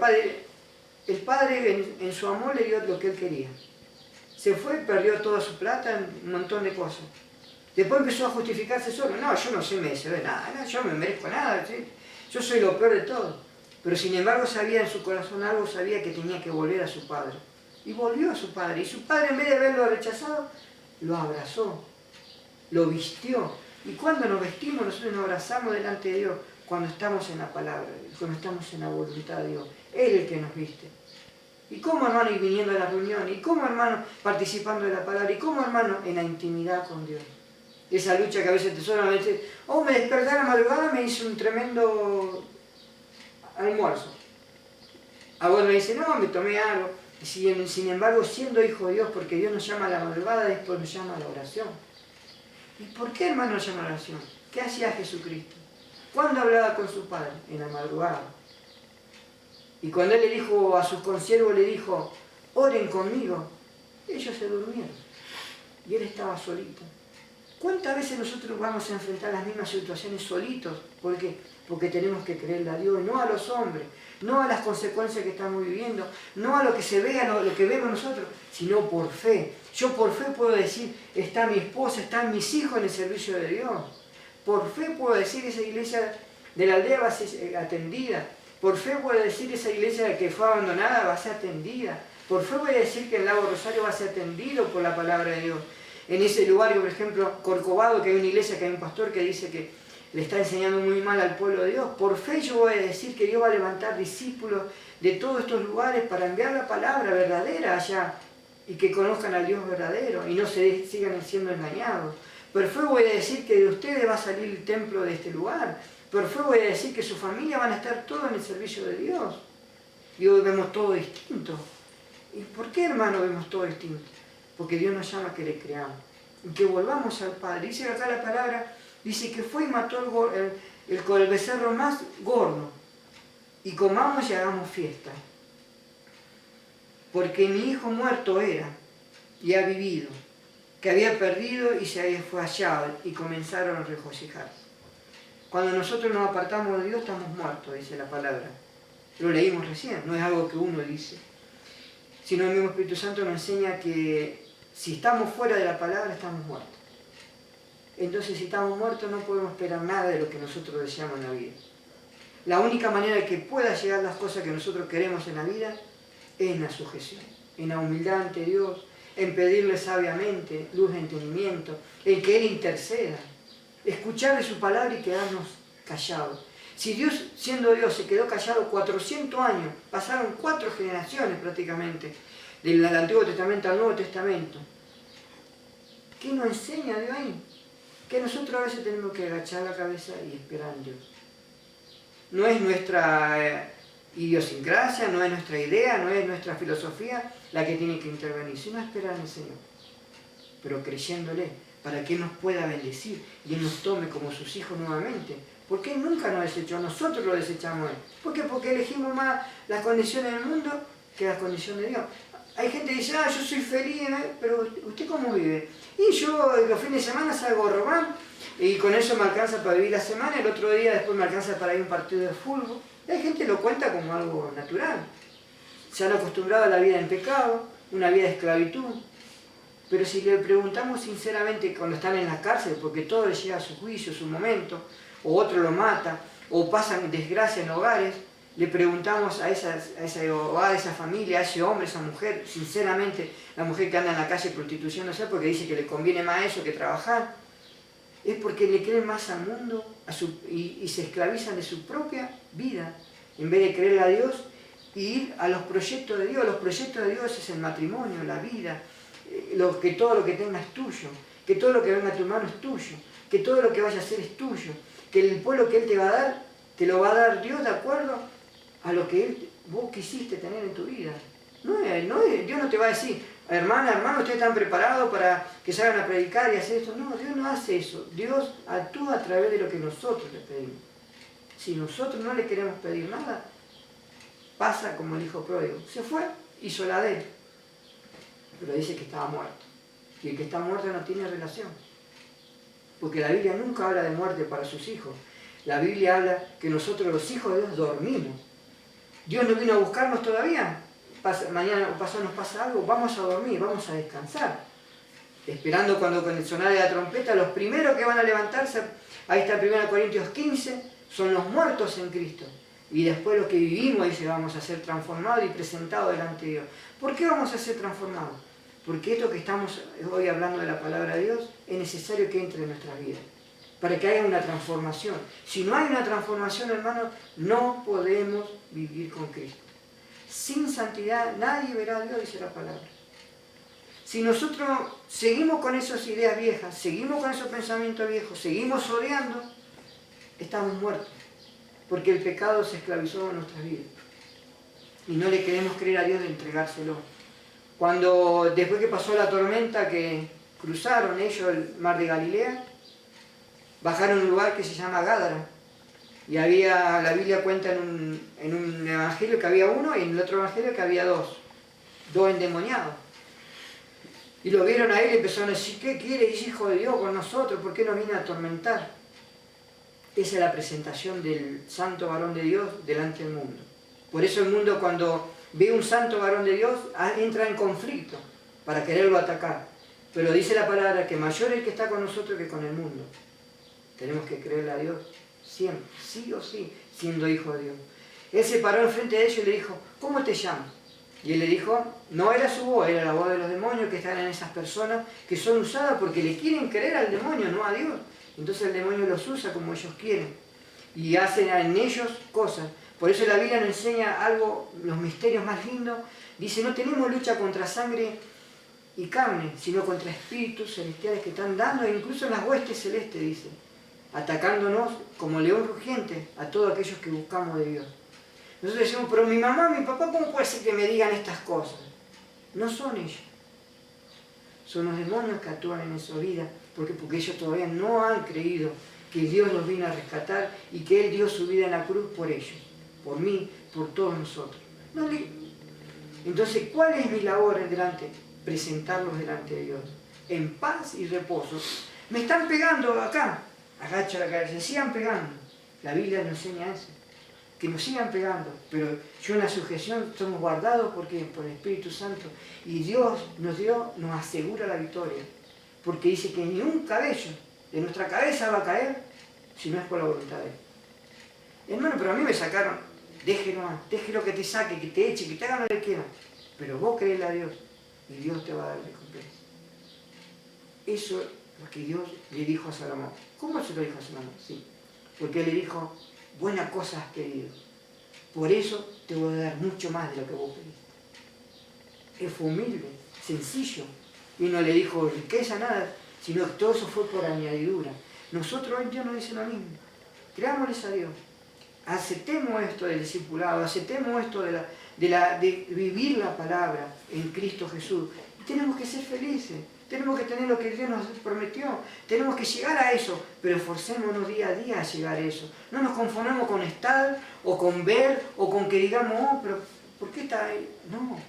el padre en su amor le dio lo que él quería. Se fue, perdió toda su plata, un montón de cosas. Después empezó a justificarse solo. No, yo no soy merecedor de nada, no, yo no me merezco nada, ¿sí? Yo soy lo peor de todo. Pero sin embargo sabía en su corazón algo, sabía que tenía que volver a su padre. Y volvió a su padre. Y su padre, en vez de haberlo rechazado, lo abrazó, lo vistió. Y cuando nos vestimos, nosotros nos abrazamos delante de Dios, cuando estamos en la palabra, cuando estamos en la voluntad de Dios. Él es el que nos viste. Y como hermano, y viniendo a la reunión, y como hermano, participando de la palabra, y como hermano, en la intimidad con Dios. Esa lucha que a veces te solamente, me desperté a la madrugada, me hice un tremendo almuerzo. A vos me dice, no, me tomé algo. Y sin embargo, siendo hijo de Dios, porque Dios nos llama a la madrugada, después nos llama a la oración. ¿Y por qué, hermano, nos llama a la oración? ¿Qué hacía Jesucristo? ¿Cuándo hablaba con su Padre? En la madrugada. Y cuando Él le dijo a sus consiervos, le dijo, oren conmigo, ellos se durmieron. Y Él estaba solito. ¿Cuántas veces nosotros vamos a enfrentar las mismas situaciones solitos? ¿Por qué? Porque tenemos que creerle a Dios, no a los hombres, no a las consecuencias que estamos viviendo, no a lo que se vea, lo que vemos nosotros, sino por fe. Yo por fe puedo decir, está mi esposa, están mis hijos en el servicio de Dios. Por fe puedo decir, esa iglesia de la aldea va a ser atendida. Por fe puedo decir, esa iglesia que fue abandonada va a ser atendida. Por fe voy a decir que el Lago Rosario va a ser atendido por la palabra de Dios. En ese lugar, por ejemplo, Corcovado, que hay una iglesia, que hay un pastor que dice que le está enseñando muy mal al pueblo de Dios. Por fe yo voy a decir que Dios va a levantar discípulos de todos estos lugares para enviar la palabra verdadera allá y que conozcan al Dios verdadero y no se sigan siendo engañados. Por fe voy a decir que de ustedes va a salir el templo de este lugar. Por fe voy a decir que su familia van a estar todos en el servicio de Dios. Y hoy vemos todo distinto. ¿Y por qué, hermano, vemos todo distinto? Porque Dios nos llama a que le creamos. Y que volvamos al Padre. Dice acá la palabra, dice que fue y mató el becerro más gordo. Y comamos y hagamos fiesta. Porque mi hijo muerto era y ha vivido, que había perdido y se fue hallado, y comenzaron a regocijarse. Cuando nosotros nos apartamos de Dios estamos muertos, dice la palabra. Lo leímos recién, no es algo que uno dice. sino el mismo Espíritu Santo nos enseña que si estamos fuera de la palabra estamos muertos. Entonces si estamos muertos no podemos esperar nada de lo que nosotros deseamos en la vida. La única manera de que pueda llegar las cosas que nosotros queremos en la vida es en la sujeción, en la humildad ante Dios, en pedirle sabiamente luz de entendimiento, en que Él interceda, escuchar de su palabra y quedarnos callados. Si Dios, siendo Dios, se quedó callado 400 años, pasaron 4 generaciones prácticamente, del Antiguo Testamento al Nuevo Testamento, ¿qué nos enseña Dios ahí? Que nosotros a veces tenemos que agachar la cabeza y esperar en Dios. No es nuestra idiosincrasia, no es nuestra idea, no es nuestra filosofía la que tiene que intervenir, sino esperar en el Señor, pero creyéndole, para que Él nos pueda bendecir y Él nos tome como sus hijos nuevamente. Porque Él nunca nos desechó, nosotros lo desechamos a Él. ¿Por qué? Porque elegimos más las condiciones del mundo que las condiciones de Dios. Hay gente que dice, yo soy feliz, pero ¿usted cómo vive? Y yo los fines de semana salgo a robar y con eso me alcanza para vivir la semana, el otro día después me alcanza para ir a un partido de fútbol. Hay gente que lo cuenta como algo natural. Se han acostumbrado a la vida en pecado, una vida de esclavitud. Pero si le preguntamos sinceramente cuando están en la cárcel, porque todo les llega a su juicio, su momento, o otro lo mata, o pasan desgracia en hogares, le preguntamos a ese hogar, a esa familia, a ese hombre, a esa mujer, sinceramente, la mujer que anda en la calle prostituyéndose porque dice que le conviene más eso que trabajar, es porque le creen más al mundo y se esclavizan de su propia vida, en vez de creerle a Dios y ir a los proyectos de Dios. Los proyectos de Dios es el matrimonio, la vida, que todo lo que tengas es tuyo, que todo lo que venga a tu mano es tuyo, que todo lo que vaya a hacer es tuyo, que el pueblo que Él te va a dar, te lo va a dar Dios de acuerdo a lo que vos quisiste tener en tu vida. Dios no te va a decir, hermana, hermano, ustedes están preparados para que salgan a predicar y hacer esto. No, Dios no hace eso. Dios actúa a través de lo que nosotros le pedimos. Si nosotros no le queremos pedir nada, pasa como el hijo pródigo. Se fue, hizo la de él, pero dice que estaba muerto. Y el que está muerto no tiene relación. Porque la Biblia nunca habla de muerte para sus hijos. La Biblia habla que nosotros los hijos de Dios dormimos. Dios no vino a buscarnos todavía. Mañana o pasado nos pasa algo, vamos a dormir, vamos a descansar. Esperando cuando con el sonar de la trompeta, los primeros que van a levantarse, ahí está 1 Corintios 15, son los muertos en Cristo. Y después los que vivimos, dice, vamos a ser transformados y presentados delante de Dios. ¿Por qué vamos a ser transformados? Porque esto que estamos hoy hablando de la palabra de Dios, es necesario que entre en nuestras vidas, para que haya una transformación. Si no hay una transformación, hermanos, no podemos vivir con Cristo. Sin santidad nadie verá a Dios, dice la palabra. Si nosotros seguimos con esas ideas viejas, seguimos con esos pensamientos viejos, seguimos odiando, estamos muertos, porque el pecado se esclavizó en nuestras vidas. Y no le queremos creer a Dios de entregárselo. Cuando después que pasó la tormenta, que cruzaron ellos el mar de Galilea, bajaron a un lugar que se llama Gádara. Y la Biblia cuenta en un evangelio que había uno y en el otro evangelio que había dos endemoniados. Y lo vieron a él y empezaron a decir, ¿qué quiere, hijo de Dios, con nosotros? ¿Por qué nos viene a atormentar? Esa es la presentación del santo varón de Dios delante del mundo. Por eso el mundo, cuando ve un santo varón de Dios, entra en conflicto para quererlo atacar. Pero dice la palabra que mayor es el que está con nosotros que con el mundo. Tenemos que creerle a Dios siempre, sí o sí, siendo hijo de Dios. Él se paró enfrente de ellos y le dijo, ¿cómo te llamas? Y él le dijo, no era su voz, era la voz de los demonios que están en esas personas que son usadas porque le quieren creer al demonio, no a Dios. Entonces el demonio los usa como ellos quieren y hacen en ellos cosas. Por eso la Biblia nos enseña algo, los misterios más lindos. Dice, no tenemos lucha contra sangre y carne, sino contra espíritus celestiales que están dando, e incluso en las huestes celestes, dice, atacándonos como león rugiente a todos aquellos que buscamos de Dios. Nosotros decimos, pero mi mamá, mi papá, ¿cómo puede ser que me digan estas cosas? No son ellos. Son los demonios que actúan en su vida, porque ellos todavía no han creído que Dios los vino a rescatar y que Él dio su vida en la cruz por ellos, por mí, por todos nosotros. Entonces, ¿cuál es mi labor presentarlos delante de Dios? En paz y reposo. Me están pegando acá. Agacha la cabeza, se sigan pegando. La Biblia nos enseña eso. que nos sigan pegando, pero yo en la sujeción somos guardados por el Espíritu Santo, y Dios nos asegura la victoria, porque dice que ni un cabello de nuestra cabeza va a caer si no es por la voluntad de Él. Hermano, pero a mí me sacaron, déjelo que te saque, que te eche, que te haga lo que quiera, pero vos crees a Dios y Dios te va a dar recompensa. Eso es lo que Dios le dijo a Salomón. ¿Cómo se lo dijo a Salomón? Sí, porque Él le dijo, buena cosa has pedido, por eso te voy a dar mucho más de lo que vos pediste. Él fue humilde, sencillo, y no le dijo riqueza, nada, sino que todo eso fue por añadidura. Nosotros hoy Dios nos dice lo mismo, creámosles a Dios, aceptemos esto del discipulado, aceptemos esto de vivir la palabra en Cristo Jesús, y tenemos que ser felices. Tenemos que tener lo que Dios nos prometió. Tenemos que llegar a eso, pero esforcémonos día a día a llegar a eso. No nos conformemos con estar, o con ver, o con que digamos, oh, pero ¿por qué está ahí? No,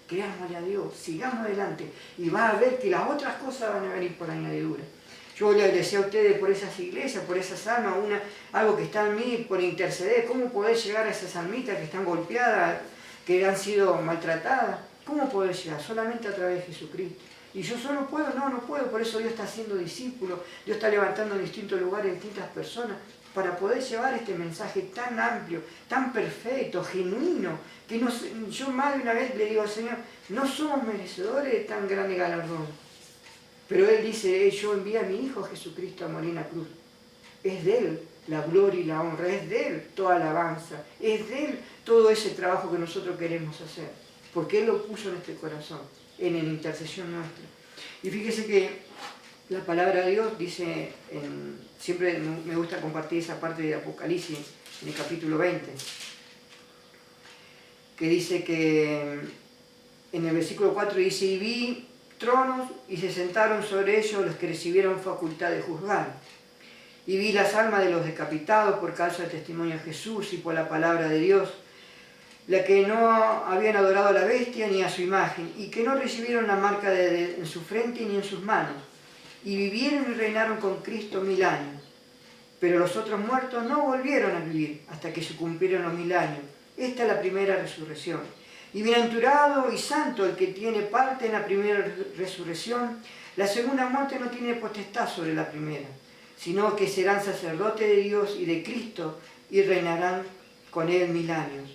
creámosle a Dios, sigamos adelante. Y va a ver que las otras cosas van a venir por añadidura. Yo les deseo a ustedes por esas iglesias, por esas almas, algo que está en mí, por interceder. ¿Cómo poder llegar a esas almitas que están golpeadas, que han sido maltratadas? ¿Cómo poder llegar? Solamente a través de Jesucristo. ¿Y yo solo puedo? No, no puedo. Por eso Dios está haciendo discípulos, Dios está levantando en distintos lugares, distintas personas, para poder llevar este mensaje tan amplio, tan perfecto, genuino, que yo más de una vez le digo al Señor, no somos merecedores de tan grande galardón. Pero Él dice, yo envié a mi Hijo Jesucristo a morir en la cruz. Es de Él la gloria y la honra, es de Él toda alabanza, es de Él todo ese trabajo que nosotros queremos hacer, porque Él lo puso en este corazón, en la intercesión nuestra. Y fíjese que la palabra de Dios dice, siempre me gusta compartir esa parte de Apocalipsis, en el capítulo 20, que dice que en el versículo 4 dice, y vi tronos y se sentaron sobre ellos los que recibieron facultad de juzgar. Y vi las almas de los decapitados por causa del testimonio de Jesús y por la palabra de Dios, la que no habían adorado a la bestia ni a su imagen, y que no recibieron la marca en su frente ni en sus manos, y vivieron y reinaron con Cristo 1000 años. Pero los otros muertos no volvieron a vivir hasta que se cumplieron los 1000 años. Esta es la primera resurrección. Y bienaventurado y santo el que tiene parte en la primera resurrección. La segunda muerte no tiene potestad sobre la primera, sino que serán sacerdotes de Dios y de Cristo y reinarán con Él 1000 años.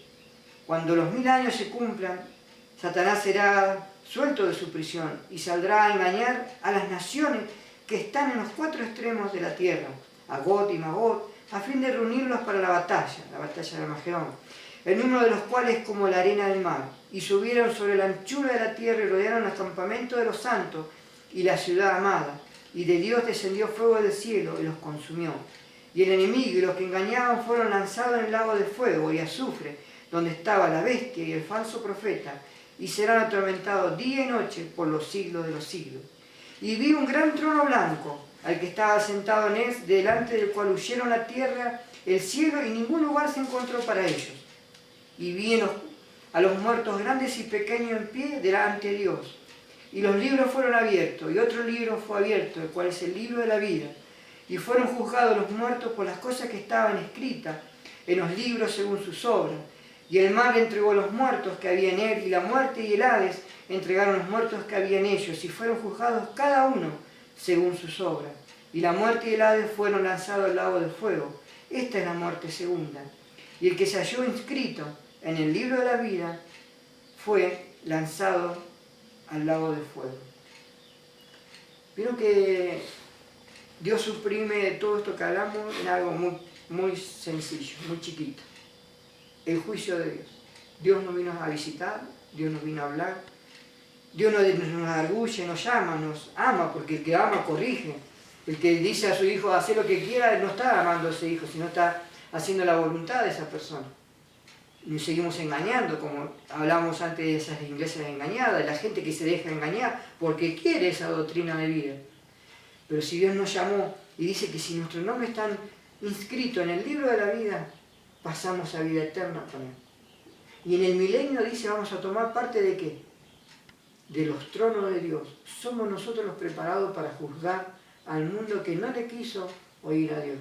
Cuando los 1000 años se cumplan, Satanás será suelto de su prisión y saldrá a engañar a las naciones que están en los 4 extremos de la tierra, a Gog y Magog, a fin de reunirlos para la batalla de Armagedón, el número de los cuales como la arena del mar, y subieron sobre la anchura de la tierra y rodearon el campamento de los santos y la ciudad amada, y de Dios descendió fuego del cielo y los consumió. Y el enemigo y los que engañaban fueron lanzados en el lago de fuego y azufre, donde estaba la bestia y el falso profeta, y serán atormentados día y noche por los siglos de los siglos. Y vi un gran trono blanco, al que estaba sentado en él, delante del cual huyeron la tierra, el cielo, y ningún lugar se encontró para ellos. Y vi a los muertos grandes y pequeños en pie delante de Dios. Y los libros fueron abiertos, y otro libro fue abierto, el cual es el libro de la vida. Y fueron juzgados los muertos por las cosas que estaban escritas en los libros según sus obras. Y el mar entregó los muertos que había en él, y la muerte y el Hades entregaron los muertos que había en ellos, y fueron juzgados cada uno según sus obras. Y la muerte y el Hades fueron lanzados al lago del fuego. Esta es la muerte segunda. Y el que se halló inscrito en el libro de la vida fue lanzado al lago de fuego. Vieron que Dios suprime todo esto que hablamos en algo muy, muy sencillo, muy chiquito. El juicio de Dios. Dios nos vino a visitar, Dios nos vino a hablar, Dios nos arguye, nos llama, nos ama, porque el que ama corrige. El que dice a su hijo hacer lo que quiera, no está amando a ese hijo, sino está haciendo la voluntad de esa persona. Y seguimos engañando, como hablábamos antes de esas iglesias engañadas, de la gente que se deja engañar porque quiere esa doctrina de vida. Pero si Dios nos llamó y dice que si nuestros nombres están inscritos en el libro de la vida, pasamos a vida eterna con Él. Y en el milenio dice, vamos a tomar parte ¿de qué? De los tronos de Dios. Somos nosotros los preparados para juzgar al mundo que no le quiso oír a Dios.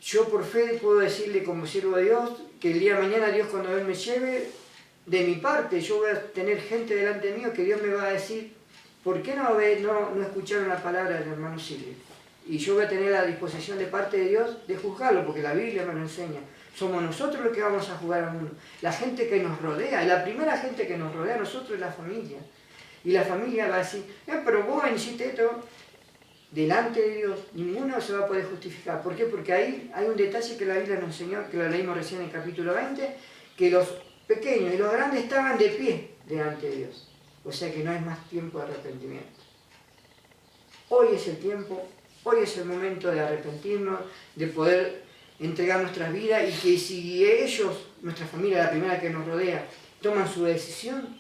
yo por fe puedo decirle como siervo de Dios que el día de mañana Dios cuando Él me lleve, de mi parte, yo voy a tener gente delante mío que Dios me va a decir, ¿por qué no escucharon la palabra del hermano Silvio? Y yo voy a tener la disposición de parte de Dios de juzgarlo, porque la Biblia me lo enseña. Somos nosotros los que vamos a juzgar al mundo. La gente que nos rodea, y la primera gente que nos rodea a nosotros es la familia. Y la familia va a decir, pero vos hiciste esto. Delante de Dios, ninguno se va a poder justificar. ¿Por qué? Porque ahí hay un detalle que la Biblia nos enseñó, que lo leímos recién en el capítulo 20, que los pequeños y los grandes estaban de pie delante de Dios. O sea que no hay más tiempo de arrepentimiento. Hoy es el tiempo, hoy es el momento de arrepentirnos, de poder entregar nuestras vidas y que si ellos, nuestra familia, la primera que nos rodea, toman su decisión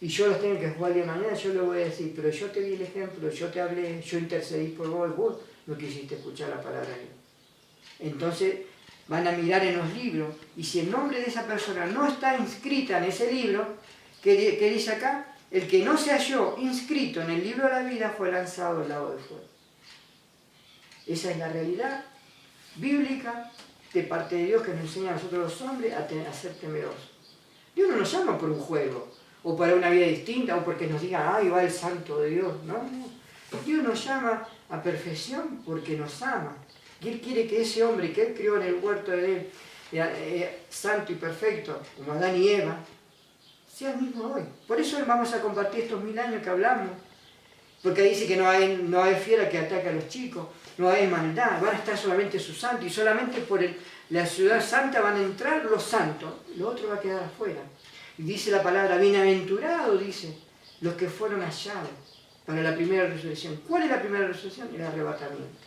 y yo los tengo que juzgar de mañana, yo les voy a decir, pero yo te di el ejemplo, yo te hablé, yo intercedí por vos y vos no quisiste escuchar la palabra de Dios. Entonces van a mirar en los libros y si el nombre de esa persona no está inscrita en ese libro, ¿qué dice acá? El que no se halló inscrito en el libro de la vida fue lanzado al lago de fuego. Esa es la realidad bíblica de parte de Dios que nos enseña a nosotros los hombres a ser temerosos. Dios no nos llama por un juego, o para una vida distinta, o porque nos diga, ay, va el santo de Dios. No, no. Dios nos llama a perfección porque nos ama. Y Él quiere que ese hombre que Él crió en el huerto de Él, santo y perfecto, como Adán y Eva, sea el mismo hoy. Por eso vamos a compartir estos 1000 años que hablamos. Porque ahí dice que no hay fiera que ataque a los chicos, no hay maldad, van a estar solamente sus santos, y solamente por la ciudad santa van a entrar los santos, lo otro va a quedar afuera. Y dice la palabra, bienaventurado, dice, los que fueron hallados para la primera resurrección. ¿Cuál es la primera resurrección? El arrebatamiento.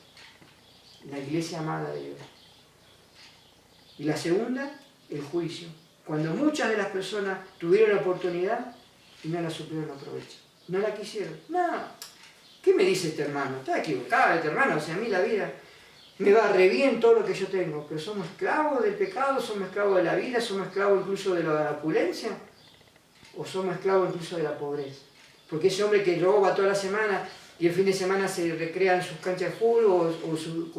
La iglesia amada de Dios. Y la segunda, el juicio. Cuando muchas de las personas tuvieron la oportunidad y no la supieron aprovechar. No la quisieron. No. ¿Qué me dice este hermano? Está equivocado este hermano. O sea, a mí la vida me va re bien todo lo que yo tengo. Pero somos esclavos del pecado, somos esclavos de la vida, somos esclavos incluso de la opulencia. O somos esclavos incluso de la pobreza. Porque ese hombre que roba toda la semana y el fin de semana se recrea en sus canchas de fútbol o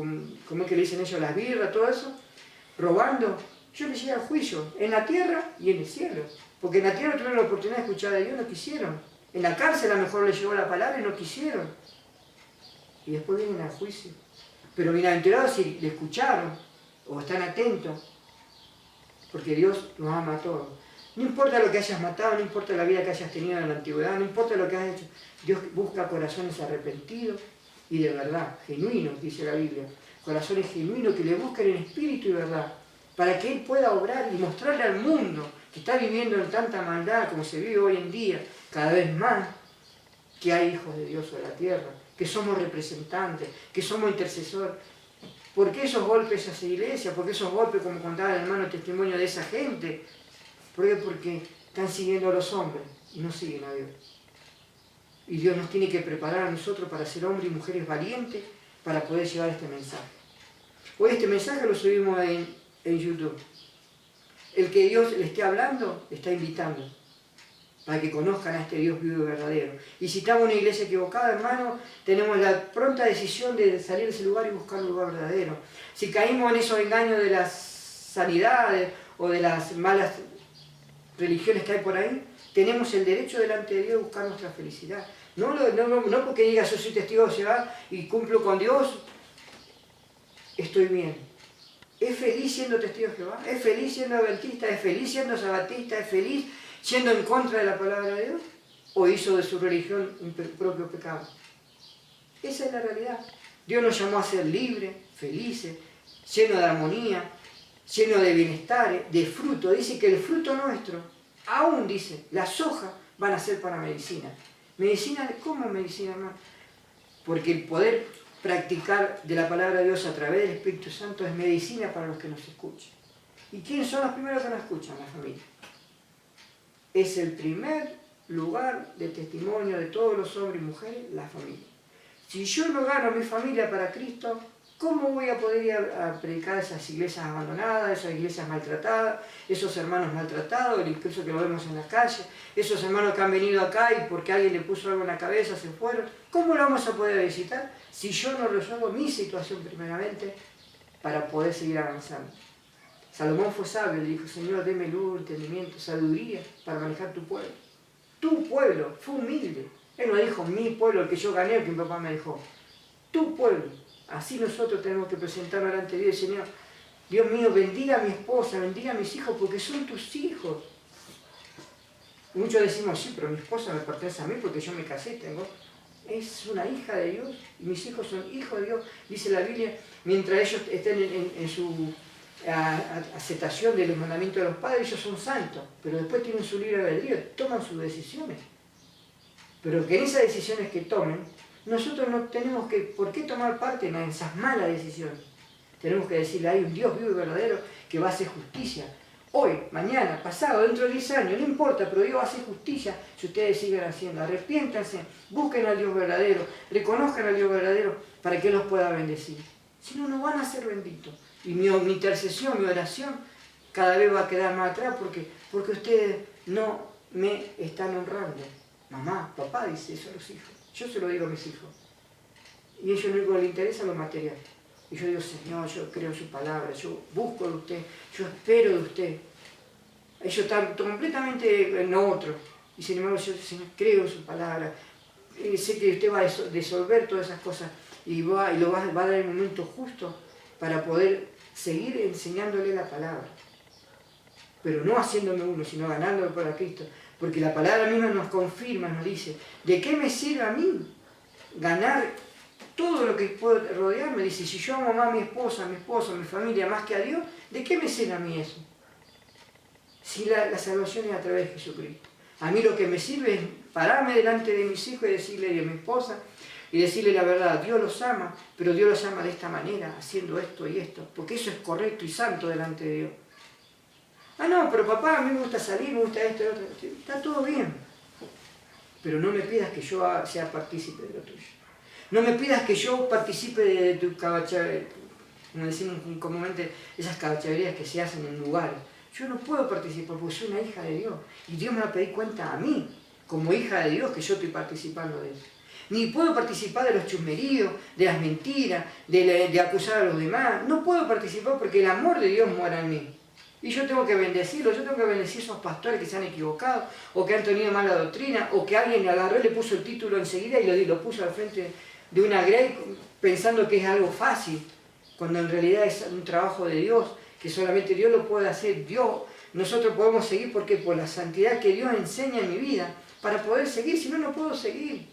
¿cómo es que le dicen ellos? Las birras, todo eso. Robando. Yo les llegué al juicio. En la tierra y en el cielo. Porque en la tierra tuvieron la oportunidad de escuchar a Dios, no quisieron. En la cárcel a lo mejor les llegó la palabra y no quisieron. Y después vienen al juicio. Pero bienaventurados si le escucharon o están atentos. Porque Dios nos ama a todos. No importa lo que hayas matado, no importa la vida que hayas tenido en la antigüedad, no importa lo que has hecho. Dios busca corazones arrepentidos y de verdad, genuinos, dice la Biblia. Corazones genuinos que le busquen en espíritu y verdad. Para que Él pueda obrar y mostrarle al mundo que está viviendo en tanta maldad como se vive hoy en día, cada vez más, que hay hijos de Dios sobre la tierra, que somos representantes, que somos intercesores. ¿Por qué esos golpes a esa iglesia? ¿Por qué esos golpes, como contaba el hermano, testimonio de esa gente? ¿Por qué? Porque están siguiendo a los hombres y no siguen a Dios. Y Dios nos tiene que preparar a nosotros para ser hombres y mujeres valientes para poder llevar este mensaje. Hoy este mensaje lo subimos en YouTube. El que Dios le esté hablando, le está invitando para que conozcan a este Dios vivo y verdadero. Y si estamos en una iglesia equivocada, hermano, tenemos la pronta decisión de salir de ese lugar y buscar un lugar verdadero. Si caímos en esos engaños de las sanidades o de las malas religiones que hay por ahí, tenemos el derecho delante de Dios de buscar nuestra felicidad. No porque diga yo soy testigo de Jehová y cumplo con Dios, estoy bien. ¿Es feliz siendo testigo de Jehová? ¿Es feliz siendo adventista? ¿Es feliz siendo sabatista? ¿Es feliz siendo en contra de la palabra de Dios? ¿O hizo de su religión un propio pecado? Esa es la realidad. Dios nos llamó a ser libres, felices, llenos de armonía, llenos de bienestar, de fruto. Dice que el fruto nuestro, aún dice, las hojas van a ser para medicina. ¿Medicina? ¿Cómo medicina, hermano? Porque el poder practicar de la palabra de Dios a través del Espíritu Santo es medicina para los que nos escuchan. ¿Y quiénes son los primeros que nos escuchan? La familia. Es el primer lugar de testimonio de todos los hombres y mujeres, la familia. Si yo no gano mi familia para Cristo, ¿cómo voy a poder ir a predicar a esas iglesias abandonadas, esas iglesias maltratadas, esos hermanos maltratados, incluso que lo vemos en la calle, esos hermanos que han venido acá y porque alguien le puso algo en la cabeza se fueron? ¿Cómo lo vamos a poder visitar si yo no resuelvo mi situación primeramente para poder seguir avanzando. Salomón fue sabio, le dijo, Señor, deme luz, entendimiento, sabiduría para manejar tu pueblo. Tu pueblo, fue humilde. Él no dijo, mi pueblo, el que yo gané, el que mi papá me dejó. Tu pueblo. Así nosotros tenemos que presentarnos delante de Dios, Señor. Dios mío, bendiga a mi esposa, bendiga a mis hijos, porque son tus hijos. Muchos decimos, sí, pero mi esposa me pertenece a mí porque yo me casé, es una hija de Dios, y mis hijos son hijos de Dios. Dice la Biblia, mientras ellos estén en su aceptación de los mandamientos de los padres, ellos son santos, pero después tienen su libre albedrío, toman sus decisiones. Pero que en esas decisiones que tomen, nosotros no tenemos por qué tomar parte en esas malas decisiones. Tenemos que decirle, hay un Dios vivo y verdadero que va a hacer justicia. Hoy, mañana, pasado, dentro de 10 años, no importa, pero Dios va a hacer justicia si ustedes siguen haciendo. Arrepiéntanse, busquen al Dios verdadero, reconozcan al Dios verdadero para que Él los pueda bendecir. Si no, no van a ser benditos. Y mi intercesión, mi oración, cada vez va a quedar más atrás porque ustedes no me están honrando. Mamá, papá, dice eso a los hijos. Yo se lo digo a mis hijos. Y a ellos lo único que les interesa lo material. Y yo digo, Señor, yo creo en su palabra, yo busco de usted, yo espero de usted. Ellos están completamente en otro. Y sin embargo, yo, Señor, creo en su palabra. Sé que usted va a resolver todas esas cosas y lo va a dar el momento justo para poder seguir enseñándole la palabra. Pero no haciéndome uno, sino ganándolo para Cristo. Porque la palabra misma nos confirma, nos dice, ¿de qué me sirve a mí ganar todo lo que puedo rodearme? Dice, si yo amo más a mi esposa, a mi familia, más que a Dios, ¿de qué me sirve a mí eso? Si la salvación es a través de Jesucristo. A mí lo que me sirve es pararme delante de mis hijos y decirle a mi esposa, y decirle la verdad, Dios los ama, pero Dios los ama de esta manera, haciendo esto y esto, porque eso es correcto y santo delante de Dios. Ah, no, pero papá, a mí me gusta salir, me gusta esto y otro. Está todo bien, pero no me pidas que yo sea partícipe de lo tuyo. No me pidas que yo participe de tu cabachavería, como decimos comúnmente, esas cabachaverías que se hacen en lugares. Yo no puedo participar porque soy una hija de Dios, y Dios me va a pedir cuenta a mí, como hija de Dios, que yo estoy participando de eso. Ni puedo participar de los chusmeríos, de las mentiras, de acusar a los demás. No puedo participar porque el amor de Dios mora en mí. Y yo tengo que bendecirlo, yo tengo que bendecir a esos pastores que se han equivocado, o que han tenido mala doctrina, o que alguien le agarró y le puso el título enseguida y lo puso al frente de una grey pensando que es algo fácil, cuando en realidad es un trabajo de Dios, que solamente Dios lo puede hacer. Nosotros podemos seguir porque por la santidad que Dios enseña en mi vida, para poder seguir, si no, no puedo seguir.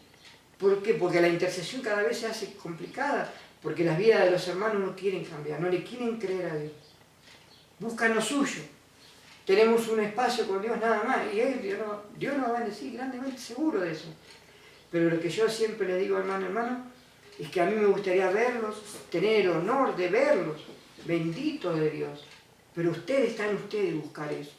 ¿Por qué? Porque la intercesión cada vez se hace complicada, porque las vidas de los hermanos no quieren cambiar, no le quieren creer a Dios. Buscan lo suyo. Tenemos un espacio con Dios nada más, y Dios nos va a bendecir grandemente, seguro de eso. Pero lo que yo siempre le digo, hermano, es que a mí me gustaría verlos, tener el honor de verlos, benditos de Dios. Pero está en ustedes buscar eso.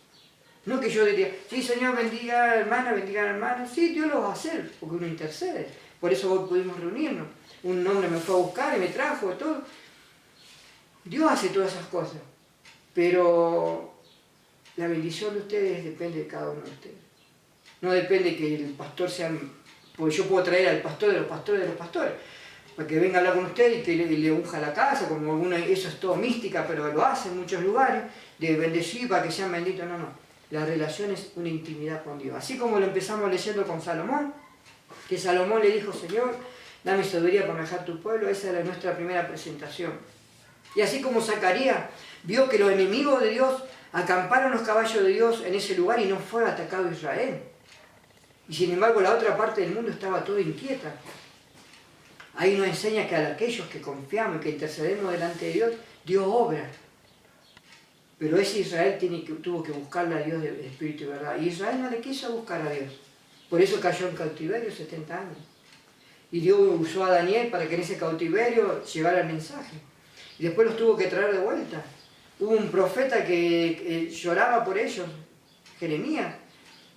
No que yo diría, sí, Señor, bendiga a hermana, bendiga a hermano. Sí, Dios lo va a hacer, porque uno intercede. Por eso hoy pudimos reunirnos. Un hombre me fue a buscar y me trajo todo. Dios hace todas esas cosas. Pero la bendición de ustedes depende de cada uno de ustedes. No depende que el pastor sea... Porque yo puedo traer al pastor de los pastores, para que venga a hablar con usted y que le unja la casa, como alguna, eso es todo mística, pero lo hace en muchos lugares, de bendecir para que sean benditos. No. La relación es una intimidad con Dios. Así como lo empezamos leyendo con Salomón, que Salomón le dijo, Señor, dame sabiduría para manejar tu pueblo. Esa era nuestra primera presentación. Y así como Zacarías vio que los enemigos de Dios acamparon los caballos de Dios en ese lugar y no fue atacado Israel. Y sin embargo la otra parte del mundo estaba toda inquieta. Ahí nos enseña que a aquellos que confiamos y que intercedemos delante de Dios, Dios obra. Pero ese Israel tuvo que buscarle a Dios de espíritu y verdad. Y Israel no le quiso buscar a Dios. Por eso cayó en cautiverio 70 años. Y Dios usó a Daniel para que en ese cautiverio llevara el mensaje. Y después los tuvo que traer de vuelta. Hubo un profeta que lloraba por ellos, Jeremías.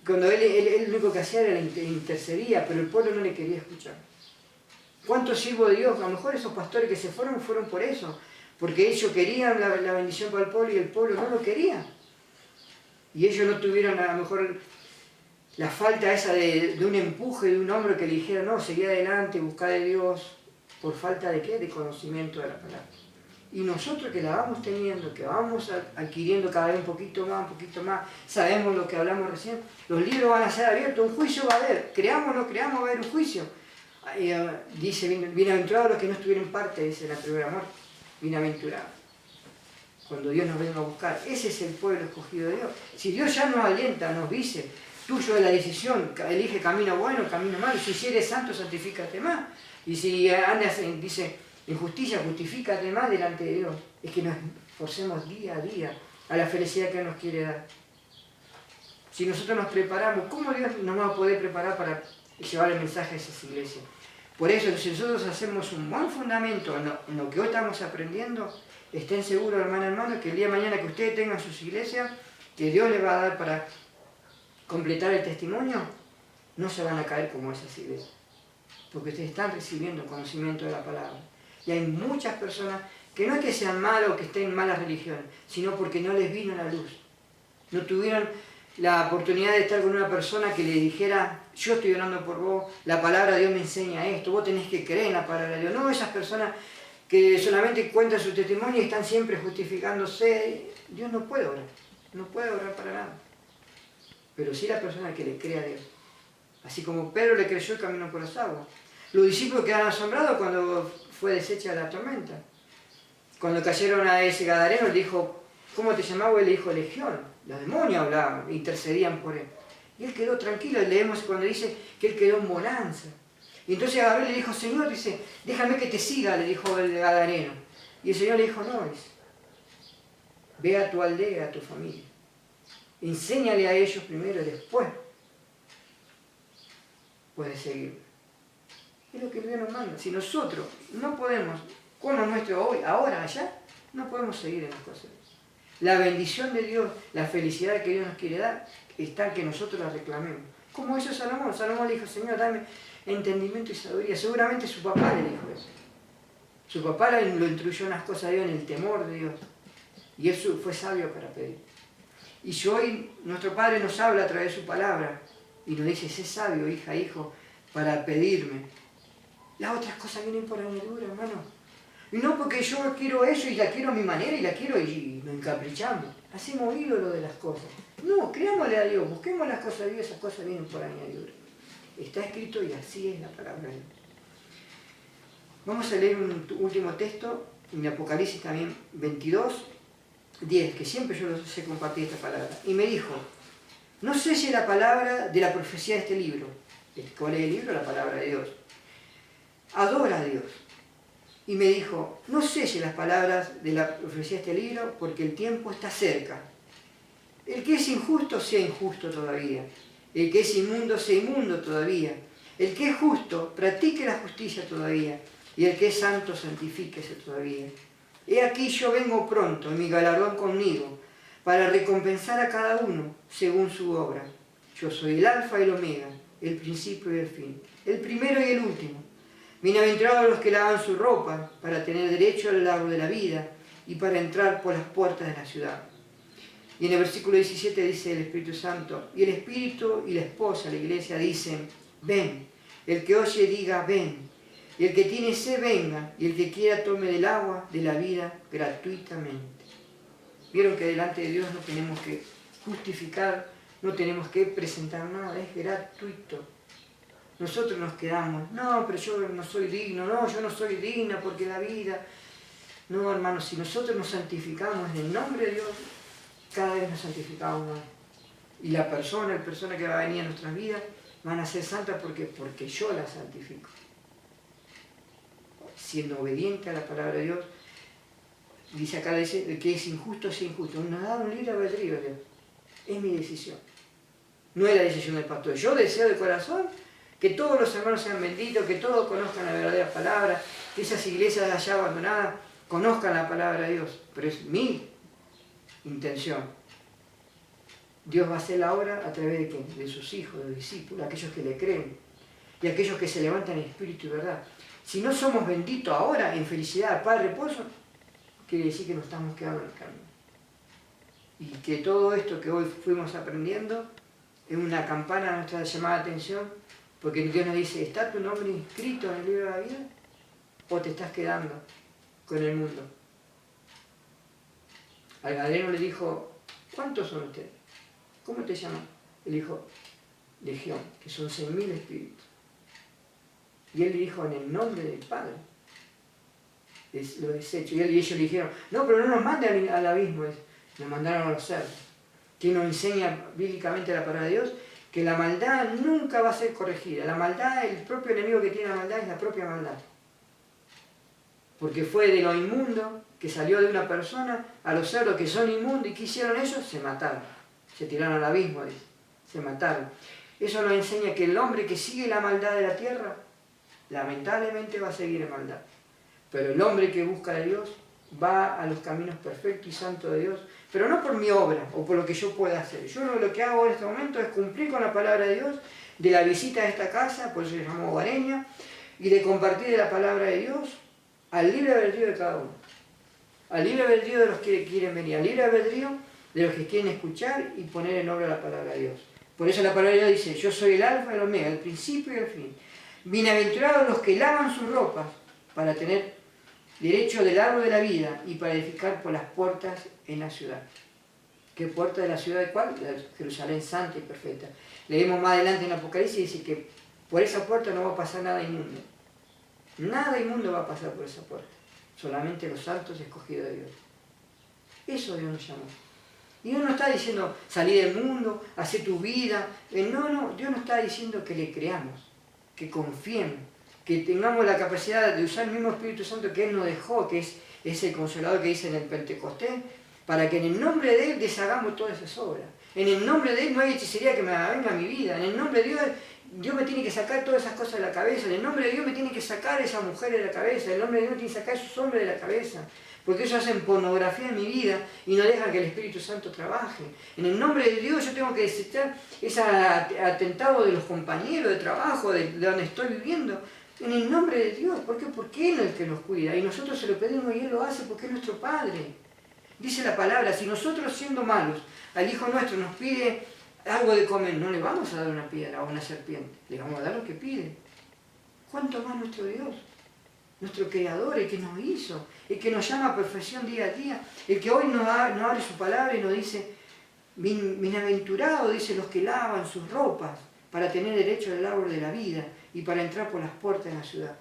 Cuando él lo único que hacía era intercedía, pero el pueblo no le quería escuchar. ¿Cuántos siervos de Dios? A lo mejor esos pastores que se fueron por eso. Porque ellos querían la bendición para el pueblo y el pueblo no lo quería. Y ellos no tuvieron a lo mejor la falta esa de un empuje de un hombre que le dijera, no, seguí adelante, buscá de Dios. ¿Por falta de qué? De conocimiento de la palabra. Y nosotros que la vamos teniendo, que vamos adquiriendo cada vez un poquito más, sabemos lo que hablamos recién, los libros van a ser abiertos, un juicio va a haber, creamos o no creamos, va a haber un juicio. Dice, bienaventurados los que no estuvieron parte, dice la primera muerte, bienaventurados. Cuando Dios nos venga a buscar, ese es el pueblo escogido de Dios. Si Dios ya nos alienta, nos dice, tuyo es la decisión, elige camino bueno, camino malo, si eres santo, santifícate más. Y si andas, dice, en justicia, justifícate más delante de Dios. Es que nos esforcemos día a día a la felicidad que Él nos quiere dar. Si nosotros nos preparamos, ¿cómo Dios nos va a poder preparar para llevar el mensaje a esas iglesias? Por eso, si nosotros hacemos un buen fundamento en lo que hoy estamos aprendiendo, estén seguros, hermano, que el día de mañana que ustedes tengan sus iglesias, que Dios les va a dar para completar el testimonio, no se van a caer como esas iglesias. Porque ustedes están recibiendo conocimiento de la palabra. Y hay muchas personas que no es que sean malas o que estén en malas religiones, sino porque no les vino la luz. No tuvieron la oportunidad de estar con una persona que le dijera, yo estoy orando por vos, la palabra de Dios me enseña esto, vos tenés que creer en la palabra de Dios. No esas personas que solamente cuentan su testimonio y están siempre justificándose. Dios no puede orar para nada. Pero sí la persona que le cree a Dios. Así como Pedro le creyó el camino por las aguas. Los discípulos quedaron asombrados cuando fue deshecha la tormenta. Cuando cayeron a ese gadareno, le dijo, ¿cómo te llamabas? Él le dijo Legión. Los demonios hablaban, intercedían por él. Y él quedó tranquilo, leemos cuando dice que él quedó en bonanza. Y entonces Gabriel le dijo, Señor, dice, déjame que te siga, le dijo el gadareno. Y el Señor le dijo, no, ve a tu aldea, a tu familia. Enséñale a ellos primero y después puedes seguir. Es lo que Dios nos manda. Si nosotros no podemos, con lo nuestro hoy, ahora, allá, no podemos seguir en las cosas. La bendición de Dios, la felicidad que Dios nos quiere dar, está en que nosotros la reclamemos. Como hizo Salomón. Salomón le dijo, Señor, dame entendimiento y sabiduría. Seguramente su papá le dijo eso. Su papá lo instruyó en las cosas de Dios, en el temor de Dios. Y él fue sabio para pedir. Y si hoy nuestro Padre nos habla a través de su palabra y nos dice, sé sabio, hija, hijo, para pedirme. Las otras cosas vienen por añadidura, hermano. Y no porque yo quiero eso y la quiero a mi manera y la quiero y nos encaprichamos. Hacemos ídolo de las cosas. No, creámosle a Dios, busquemos las cosas de Dios, esas cosas vienen por añadidura. Está escrito y así es la palabra de Dios. Vamos a leer un último texto, en Apocalipsis también 22, 10, que siempre yo los sé compartir esta palabra. Y me dijo, no selle la palabra de la profecía de este libro. ¿Cuál es el libro? La palabra de Dios. Adora a Dios. Y me dijo, no selle las palabras de la profecía de este libro porque el tiempo está cerca. El que es injusto sea injusto todavía. El que es inmundo sea inmundo todavía. El que es justo practique la justicia todavía. Y el que es santo santifíquese todavía. He aquí yo vengo pronto, y mi galardón conmigo, para recompensar a cada uno según su obra. Yo soy el alfa y el omega, el principio y el fin, el primero y el último. Bienaventurados los que lavan su ropa, para tener derecho al árbol de la vida y para entrar por las puertas de la ciudad. Y en el versículo 17 dice el Espíritu Santo, y el Espíritu y la esposa, la iglesia, dicen, ven. El que oye diga, ven. Y el que tiene sed venga, y el que quiera tome del agua de la vida gratuitamente. Vieron que delante de Dios no tenemos que justificar, no tenemos que presentar nada, es gratuito. Nosotros nos quedamos, no, pero yo no soy digno, no, yo no soy digna porque la vida... No, hermanos, si nosotros nos santificamos en el nombre de Dios, cada vez nos santificamos más. Y la persona que va a venir a nuestras vidas, van a ser santas porque yo las santifico. Siendo obediente a la palabra de Dios, dice acá, dice que es injusto, es injusto. Nos da un libre albedrío, Dios. Es mi decisión. No es la decisión del pastor. Yo deseo de corazón que todos los hermanos sean benditos, que todos conozcan la verdadera palabra, que esas iglesias allá abandonadas conozcan la palabra de Dios. Pero es mi intención. Dios va a hacer la obra a través de ¿quién? De sus hijos, de los discípulos, aquellos que le creen y aquellos que se levantan en espíritu y verdad. Si no somos benditos ahora en felicidad, paz, reposo, quiere decir que nos estamos quedando en el camino. Y que todo esto que hoy fuimos aprendiendo es una campana a nuestra llamada atención, porque Dios nos dice, ¿está tu nombre inscrito en el libro de la vida? ¿O te estás quedando con el mundo? al gadareno le dijo, ¿cuántos son ustedes? ¿Cómo te llaman? Él dijo, Legión, que son 6.000 espíritus. Y él le dijo, en el nombre del Padre, lo deshecho. Y ellos le dijeron, no, pero no nos manden al abismo, nos mandaron a los cerdos. Que nos enseña bíblicamente la palabra de Dios, que la maldad nunca va a ser corregida. La maldad, el propio enemigo que tiene la maldad es la propia maldad. Porque fue de lo inmundo que salió de una persona a los cerdos que son inmundos. ¿Y qué hicieron ellos? Se mataron. Se tiraron al abismo, se mataron. Eso nos enseña que el hombre que sigue la maldad de la tierra, lamentablemente va a seguir en maldad. Pero el hombre que busca a Dios va a los caminos perfectos y santos de Dios, pero no por mi obra o por lo que yo pueda hacer. Yo lo que hago en este momento es cumplir con la palabra de Dios, de la visita a esta casa, por eso se llamó Hogareña, y de compartir de la palabra de Dios al libre albedrío de cada uno. Al libre albedrío de los que quieren venir, al libre albedrío de los que quieren escuchar y poner en obra la palabra de Dios. Por eso la palabra de Dios dice, yo soy el alfa y el omega, el principio y el fin. Bienaventurados los que lavan sus ropas para tener derecho del árbol de la vida y para edificar por las puertas en la ciudad. ¿Qué puerta de la ciudad de cuál? La Jerusalén santa y perfecta. Leemos más adelante en Apocalipsis y dice que por esa puerta no va a pasar nada inmundo. Nada inmundo va a pasar por esa puerta. Solamente los santos escogidos de Dios. Eso Dios nos llamó. Y Dios no está diciendo salir del mundo, hacer tu vida. No, Dios nos está diciendo que le creamos, que confiemos, que tengamos la capacidad de usar el mismo Espíritu Santo que Él nos dejó, que es el Consolador que dice en el Pentecostés, para que en el nombre de Él deshagamos todas esas obras. En el nombre de Él no hay hechicería que me venga a mi vida. En el nombre de Dios me tiene que sacar todas esas cosas de la cabeza. En el nombre de Dios me tiene que sacar esa mujer de la cabeza. En el nombre de Dios me tiene que sacar esos hombres de la cabeza. Porque ellos hacen pornografía en mi vida y no dejan que el Espíritu Santo trabaje. En el nombre de Dios yo tengo que desechar ese atentado de los compañeros de trabajo, de donde estoy viviendo. En el nombre de Dios. ¿Por qué? Porque Él es el que nos cuida. Y nosotros se lo pedimos y Él lo hace porque es nuestro Padre. Dice la palabra, si nosotros siendo malos, al Hijo nuestro nos pide algo de comer, no le vamos a dar una piedra o una serpiente. Le vamos a dar lo que pide. ¿Cuánto más nuestro Dios? Nuestro Creador, el que nos hizo, el que nos llama a perfección día a día, el que hoy nos abre su palabra y nos dice, bienaventurado, dice, los que lavan sus ropas para tener derecho al árbol de la vida y para entrar por las puertas de la ciudad.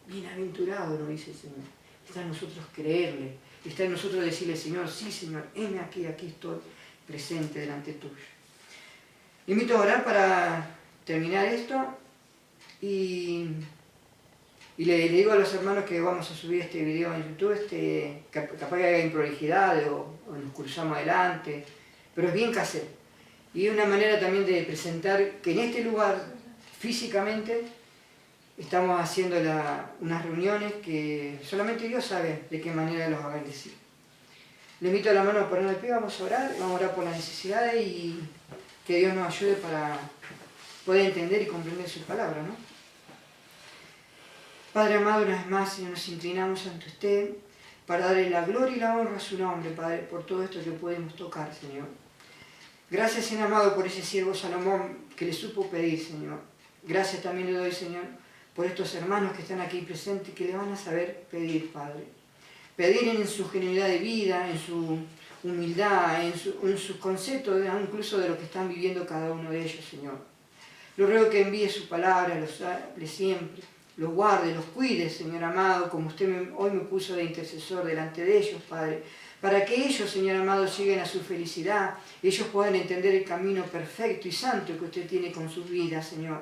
Bienaventurado, nos dice el Señor. Está en nosotros creerle, está en nosotros decirle, Señor, sí, Señor, heme aquí estoy presente delante tuyo. Le invito a orar para terminar esto y le digo a los hermanos que vamos a subir este video en YouTube, capaz que haya improlijidad o nos cruzamos adelante, pero es bien casero. Y una manera también de presentar que en este lugar, físicamente, estamos haciendo unas reuniones que solamente Dios sabe de qué manera los va a bendecir. Le invito a la mano a poner de pie, vamos a orar por las necesidades y que Dios nos ayude para poder entender y comprender su palabra, ¿no? Padre amado, una vez más, Señor, nos inclinamos ante usted para darle la gloria y la honra a su nombre, Padre, por todo esto que podemos tocar, Señor. Gracias, Señor amado, por ese siervo Salomón que le supo pedir, Señor. Gracias también le doy, Señor, por estos hermanos que están aquí presentes y que le van a saber pedir, Padre. Pedir en su genuinidad de vida, en su humildad, en sus conceptos, incluso de lo que están viviendo cada uno de ellos, Señor. Lo ruego que envíe su palabra, los hable siempre, los guarde, los cuide, Señor amado, como usted hoy me puso de intercesor delante de ellos, Padre, para que ellos, Señor amado, lleguen a su felicidad, ellos puedan entender el camino perfecto y santo que usted tiene con sus vidas, Señor.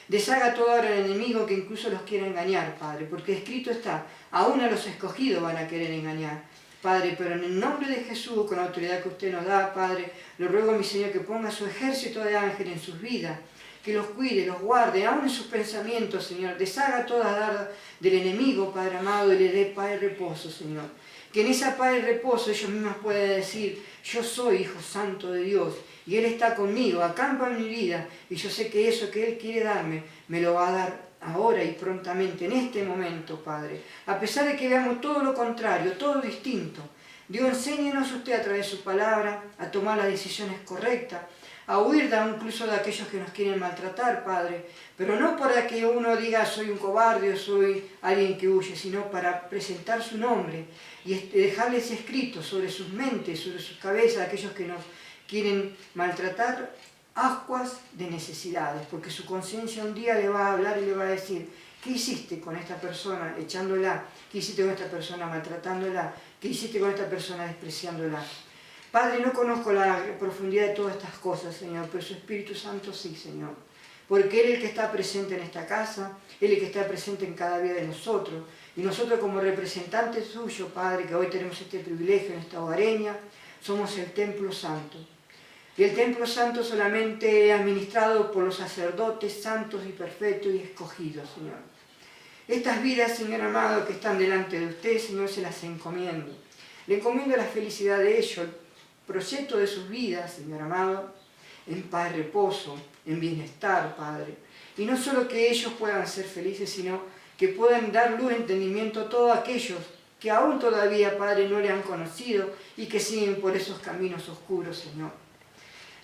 Deshaga todo ahora el enemigo que incluso los quiera engañar, Padre, porque escrito está, aún a los escogidos van a querer engañar. Padre, pero en el nombre de Jesús, con la autoridad que usted nos da, Padre, le ruego a mi Señor que ponga su ejército de ángeles en sus vidas, que los cuide, los guarde, aún en sus pensamientos, Señor. Deshaga toda darda del enemigo, Padre amado, y le dé paz y reposo, Señor. Que en esa paz y reposo ellos mismos puedan decir, yo soy hijo santo de Dios, y Él está conmigo, acampa en mi vida, y yo sé que eso que Él quiere darme, me lo va a dar ahora y prontamente, en este momento, Padre. A pesar de que veamos todo lo contrario, todo distinto, Dios, enséñenos usted a través de su palabra a tomar las decisiones correctas, a huir incluso de aquellos que nos quieren maltratar, Padre, pero no para que uno diga soy un cobarde o soy alguien que huye, sino para presentar su nombre y dejarles escrito sobre sus mentes, sobre sus cabezas, aquellos que nos quieren maltratar, ascuas de necesidades, porque su conciencia un día le va a hablar y le va a decir, ¿qué hiciste con esta persona echándola? ¿Qué hiciste con esta persona maltratándola? ¿Qué hiciste con esta persona despreciándola? Padre, no conozco la profundidad de todas estas cosas, Señor, pero su Espíritu Santo sí, Señor. Porque Él es el que está presente en esta casa, Él es el que está presente en cada vida de nosotros. Y nosotros como representantes suyos, Padre, que hoy tenemos este privilegio en esta hogareña, somos el Templo Santo. Y el Templo Santo solamente es administrado por los sacerdotes santos y perfectos y escogidos, Señor. Estas vidas, Señor amado, que están delante de usted, Señor, se las encomiendo. Le encomiendo la felicidad de ellos, el proyecto de sus vidas, Señor amado, en paz y reposo, en bienestar, Padre. Y no solo que ellos puedan ser felices, sino que puedan dar luz y entendimiento a todos aquellos que aún todavía, Padre, no le han conocido y que siguen por esos caminos oscuros, Señor.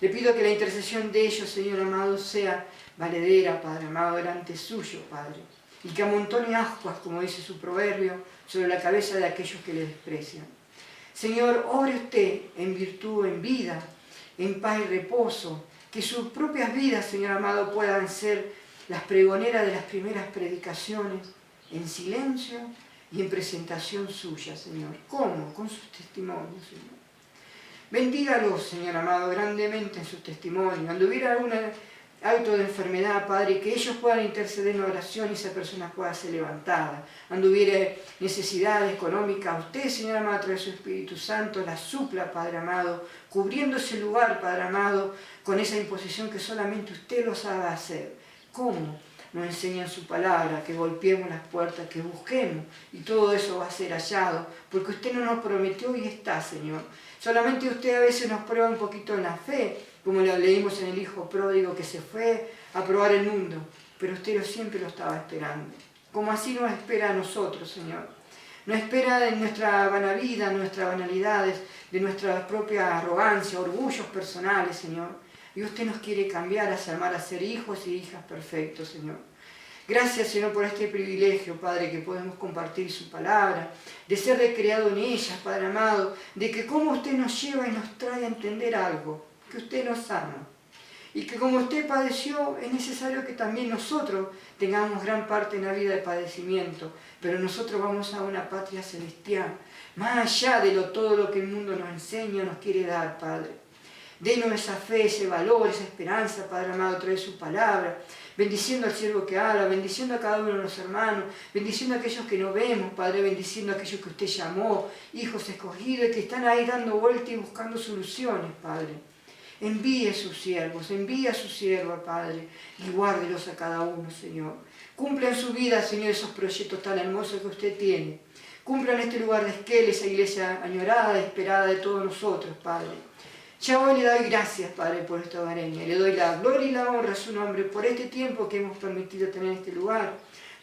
Le pido que la intercesión de ellos, Señor amado, sea valedera, Padre amado, delante suyo, Padre. Y que amontone ascuas, como dice su proverbio, sobre la cabeza de aquellos que le desprecian. Señor, obre usted en virtud, en vida, en paz y reposo, que sus propias vidas, Señor amado, puedan ser las pregoneras de las primeras predicaciones, en silencio y en presentación suya, Señor. ¿Cómo? Con sus testimonios, Señor. Bendígalos, Señor amado, grandemente en sus testimonios. Cuando hubiera algún acto de enfermedad, Padre, que ellos puedan interceder en oración y esa persona pueda ser levantada. Cuando hubiera necesidad económica, usted, Señor amado, a través de su Espíritu Santo, la supla, Padre amado, cubriendo ese lugar, Padre amado, con esa imposición que solamente usted lo sabe hacer. ¿Cómo? Nos enseña en su palabra, que golpeemos las puertas, que busquemos, y todo eso va a ser hallado, porque usted no nos prometió y está, Señor. Solamente usted a veces nos prueba un poquito en la fe, como lo leímos en el Hijo Pródigo que se fue a probar el mundo, pero usted siempre lo estaba esperando. Como así nos espera a nosotros, Señor. Nos espera de nuestra vanavida, nuestras banalidades, de nuestra propia arrogancia, orgullos personales, Señor. Y usted nos quiere cambiar, a llamar a ser hijos y hijas perfectos, Señor. Gracias, Señor, por este privilegio, Padre, que podemos compartir su palabra, de ser recreado en ellas, Padre amado, de que como usted nos lleva y nos trae a entender algo, que usted nos ama. Y que como usted padeció, es necesario que también nosotros tengamos gran parte en la vida de padecimiento, pero nosotros vamos a una patria celestial, más allá de todo lo que el mundo nos enseña, nos quiere dar, Padre. Denos esa fe, ese valor, esa esperanza, Padre amado, a través de su palabra, bendiciendo al siervo que habla, bendiciendo a cada uno de los hermanos, bendiciendo a aquellos que no vemos, Padre, bendiciendo a aquellos que usted llamó, hijos escogidos, y que están ahí dando vueltas y buscando soluciones, Padre. Envíe a sus siervos, envíe a su sierva, Padre, y guárdelos a cada uno, Señor. Cumpla en su vida, Señor, esos proyectos tan hermosos que usted tiene. Cumpla en este lugar de Esquel, esa iglesia añorada, esperada de todos nosotros, Padre. Ya hoy le doy gracias, Padre, por esta hogareña. Le doy la gloria y la honra a su nombre por este tiempo que hemos permitido tener en este lugar,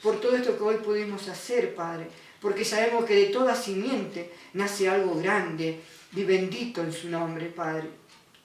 por todo esto que hoy pudimos hacer, Padre, porque sabemos que de toda simiente nace algo grande y bendito en su nombre, Padre.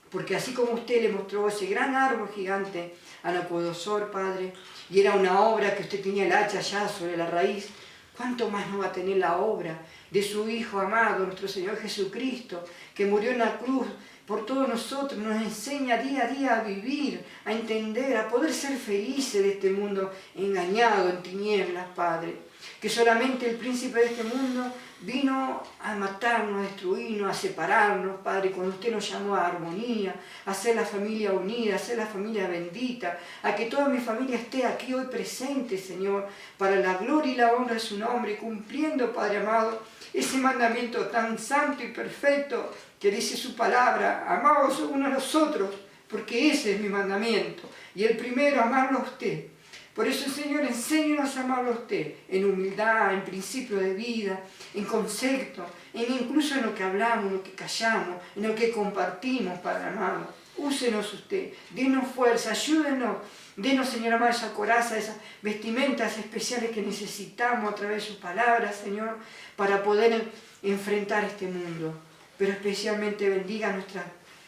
Porque así como usted le mostró ese gran árbol gigante a Nabucodonosor, Padre, y era una obra que usted tenía el hacha ya sobre la raíz, ¿cuánto más no va a tener la obra de su Hijo amado, nuestro Señor Jesucristo, que murió en la cruz por todos nosotros, nos enseña día a día a vivir, a entender, a poder ser felices de este mundo engañado en tinieblas, Padre? Que solamente el príncipe de este mundo vino a matarnos, a destruirnos, a separarnos, Padre, cuando usted nos llamó a armonía, a ser la familia unida, a ser la familia bendita, a que toda mi familia esté aquí hoy presente, Señor, para la gloria y la honra de su nombre, cumpliendo, Padre amado, ese mandamiento tan santo y perfecto que dice su palabra: amaos unos a los otros, porque ese es mi mandamiento. Y el primero, amarlo a usted. Por eso, Señor, enséñanos a amarlo a usted, en humildad, en principio de vida, en concepto, incluso en lo que hablamos, en lo que callamos, en lo que compartimos, Padre amado. Úsenos usted, denos fuerza, ayúdenos, denos, Señor amado, esa coraza, esas vestimentas especiales que necesitamos a través de su palabra, Señor, para poder enfrentar este mundo, pero especialmente bendiga nuestra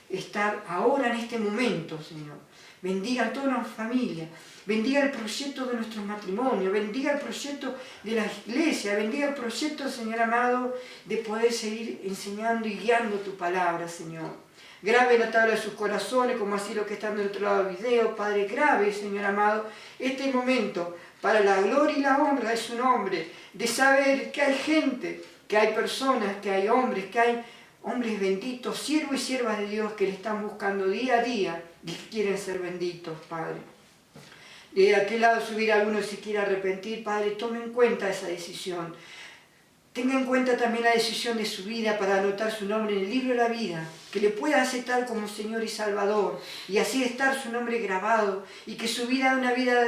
estar ahora en este momento, Señor. Bendiga a toda nuestra familia, bendiga el proyecto de nuestros matrimonios, bendiga el proyecto de la iglesia, bendiga el proyecto, Señor amado, de poder seguir enseñando y guiando tu palabra, Señor. Grabe en la tabla de sus corazones, como así lo que están del otro lado del video, Padre, grave, Señor amado, este momento para la gloria y la honra de su nombre, de saber que hay gente, que hay personas, que hay hombres benditos, siervos y siervas de Dios que le están buscando día a día y que quieren ser benditos, Padre. De aquel lado subir alguno si quiere arrepentir, Padre, tome en cuenta esa decisión. Tenga en cuenta también la decisión de su vida para anotar su nombre en el libro de la vida, que le pueda aceptar como Señor y Salvador, y así estar su nombre grabado, y que su vida, una vida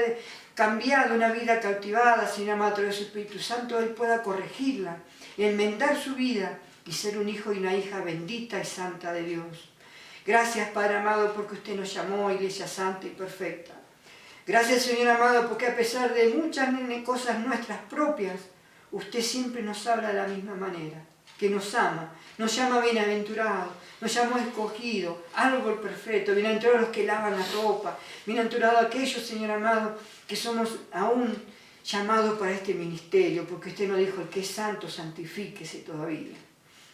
cambiada, una vida cautivada, Señor amado, a través del Espíritu Santo, Él pueda corregirla, enmendar su vida, y ser un hijo y una hija bendita y santa de Dios. Gracias, Padre amado, porque usted nos llamó Iglesia Santa y Perfecta. Gracias, Señor amado, porque a pesar de muchas cosas nuestras propias, usted siempre nos habla de la misma manera, que nos ama, nos llama bienaventurados, nos llama escogidos, árbol perfecto, bienaventurados los que lavan la ropa, bienaventurados aquellos, Señor amado, que somos aún llamados para este ministerio, porque usted nos dijo, el que es santo, santifíquese todavía.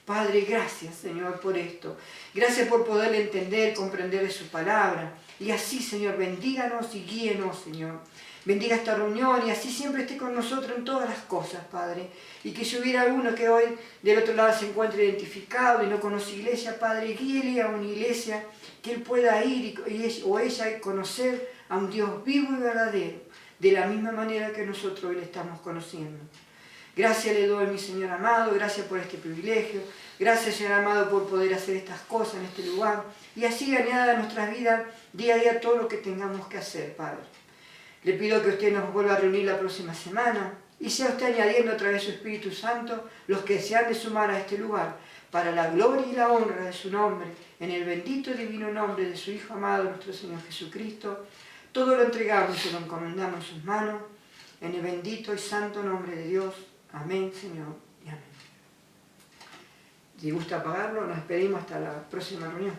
Padre, gracias, Señor, por esto. Gracias por poder entender, comprender de su palabra. Y así, Señor, bendíganos y guíenos, Señor. Bendiga esta reunión y así siempre esté con nosotros en todas las cosas, Padre. Y que si hubiera alguno que hoy del otro lado se encuentre identificado y no conoce iglesia, Padre, guíele a una iglesia que él pueda ir o ella conocer a un Dios vivo y verdadero, de la misma manera que nosotros hoy le estamos conociendo. Gracias le doy, mi Señor amado, gracias por este privilegio, gracias, Señor amado, por poder hacer estas cosas en este lugar y así añada a nuestras vidas día a día todo lo que tengamos que hacer, Padre. Le pido que usted nos vuelva a reunir la próxima semana y sea usted añadiendo a través de su Espíritu Santo los que se han de sumar a este lugar para la gloria y la honra de su nombre, en el bendito y divino nombre de su Hijo amado, nuestro Señor Jesucristo. Todo lo entregamos y se lo encomendamos en sus manos, en el bendito y santo nombre de Dios. Amén, Señor, y amén. Si gusta apagarlo, nos despedimos hasta la próxima reunión.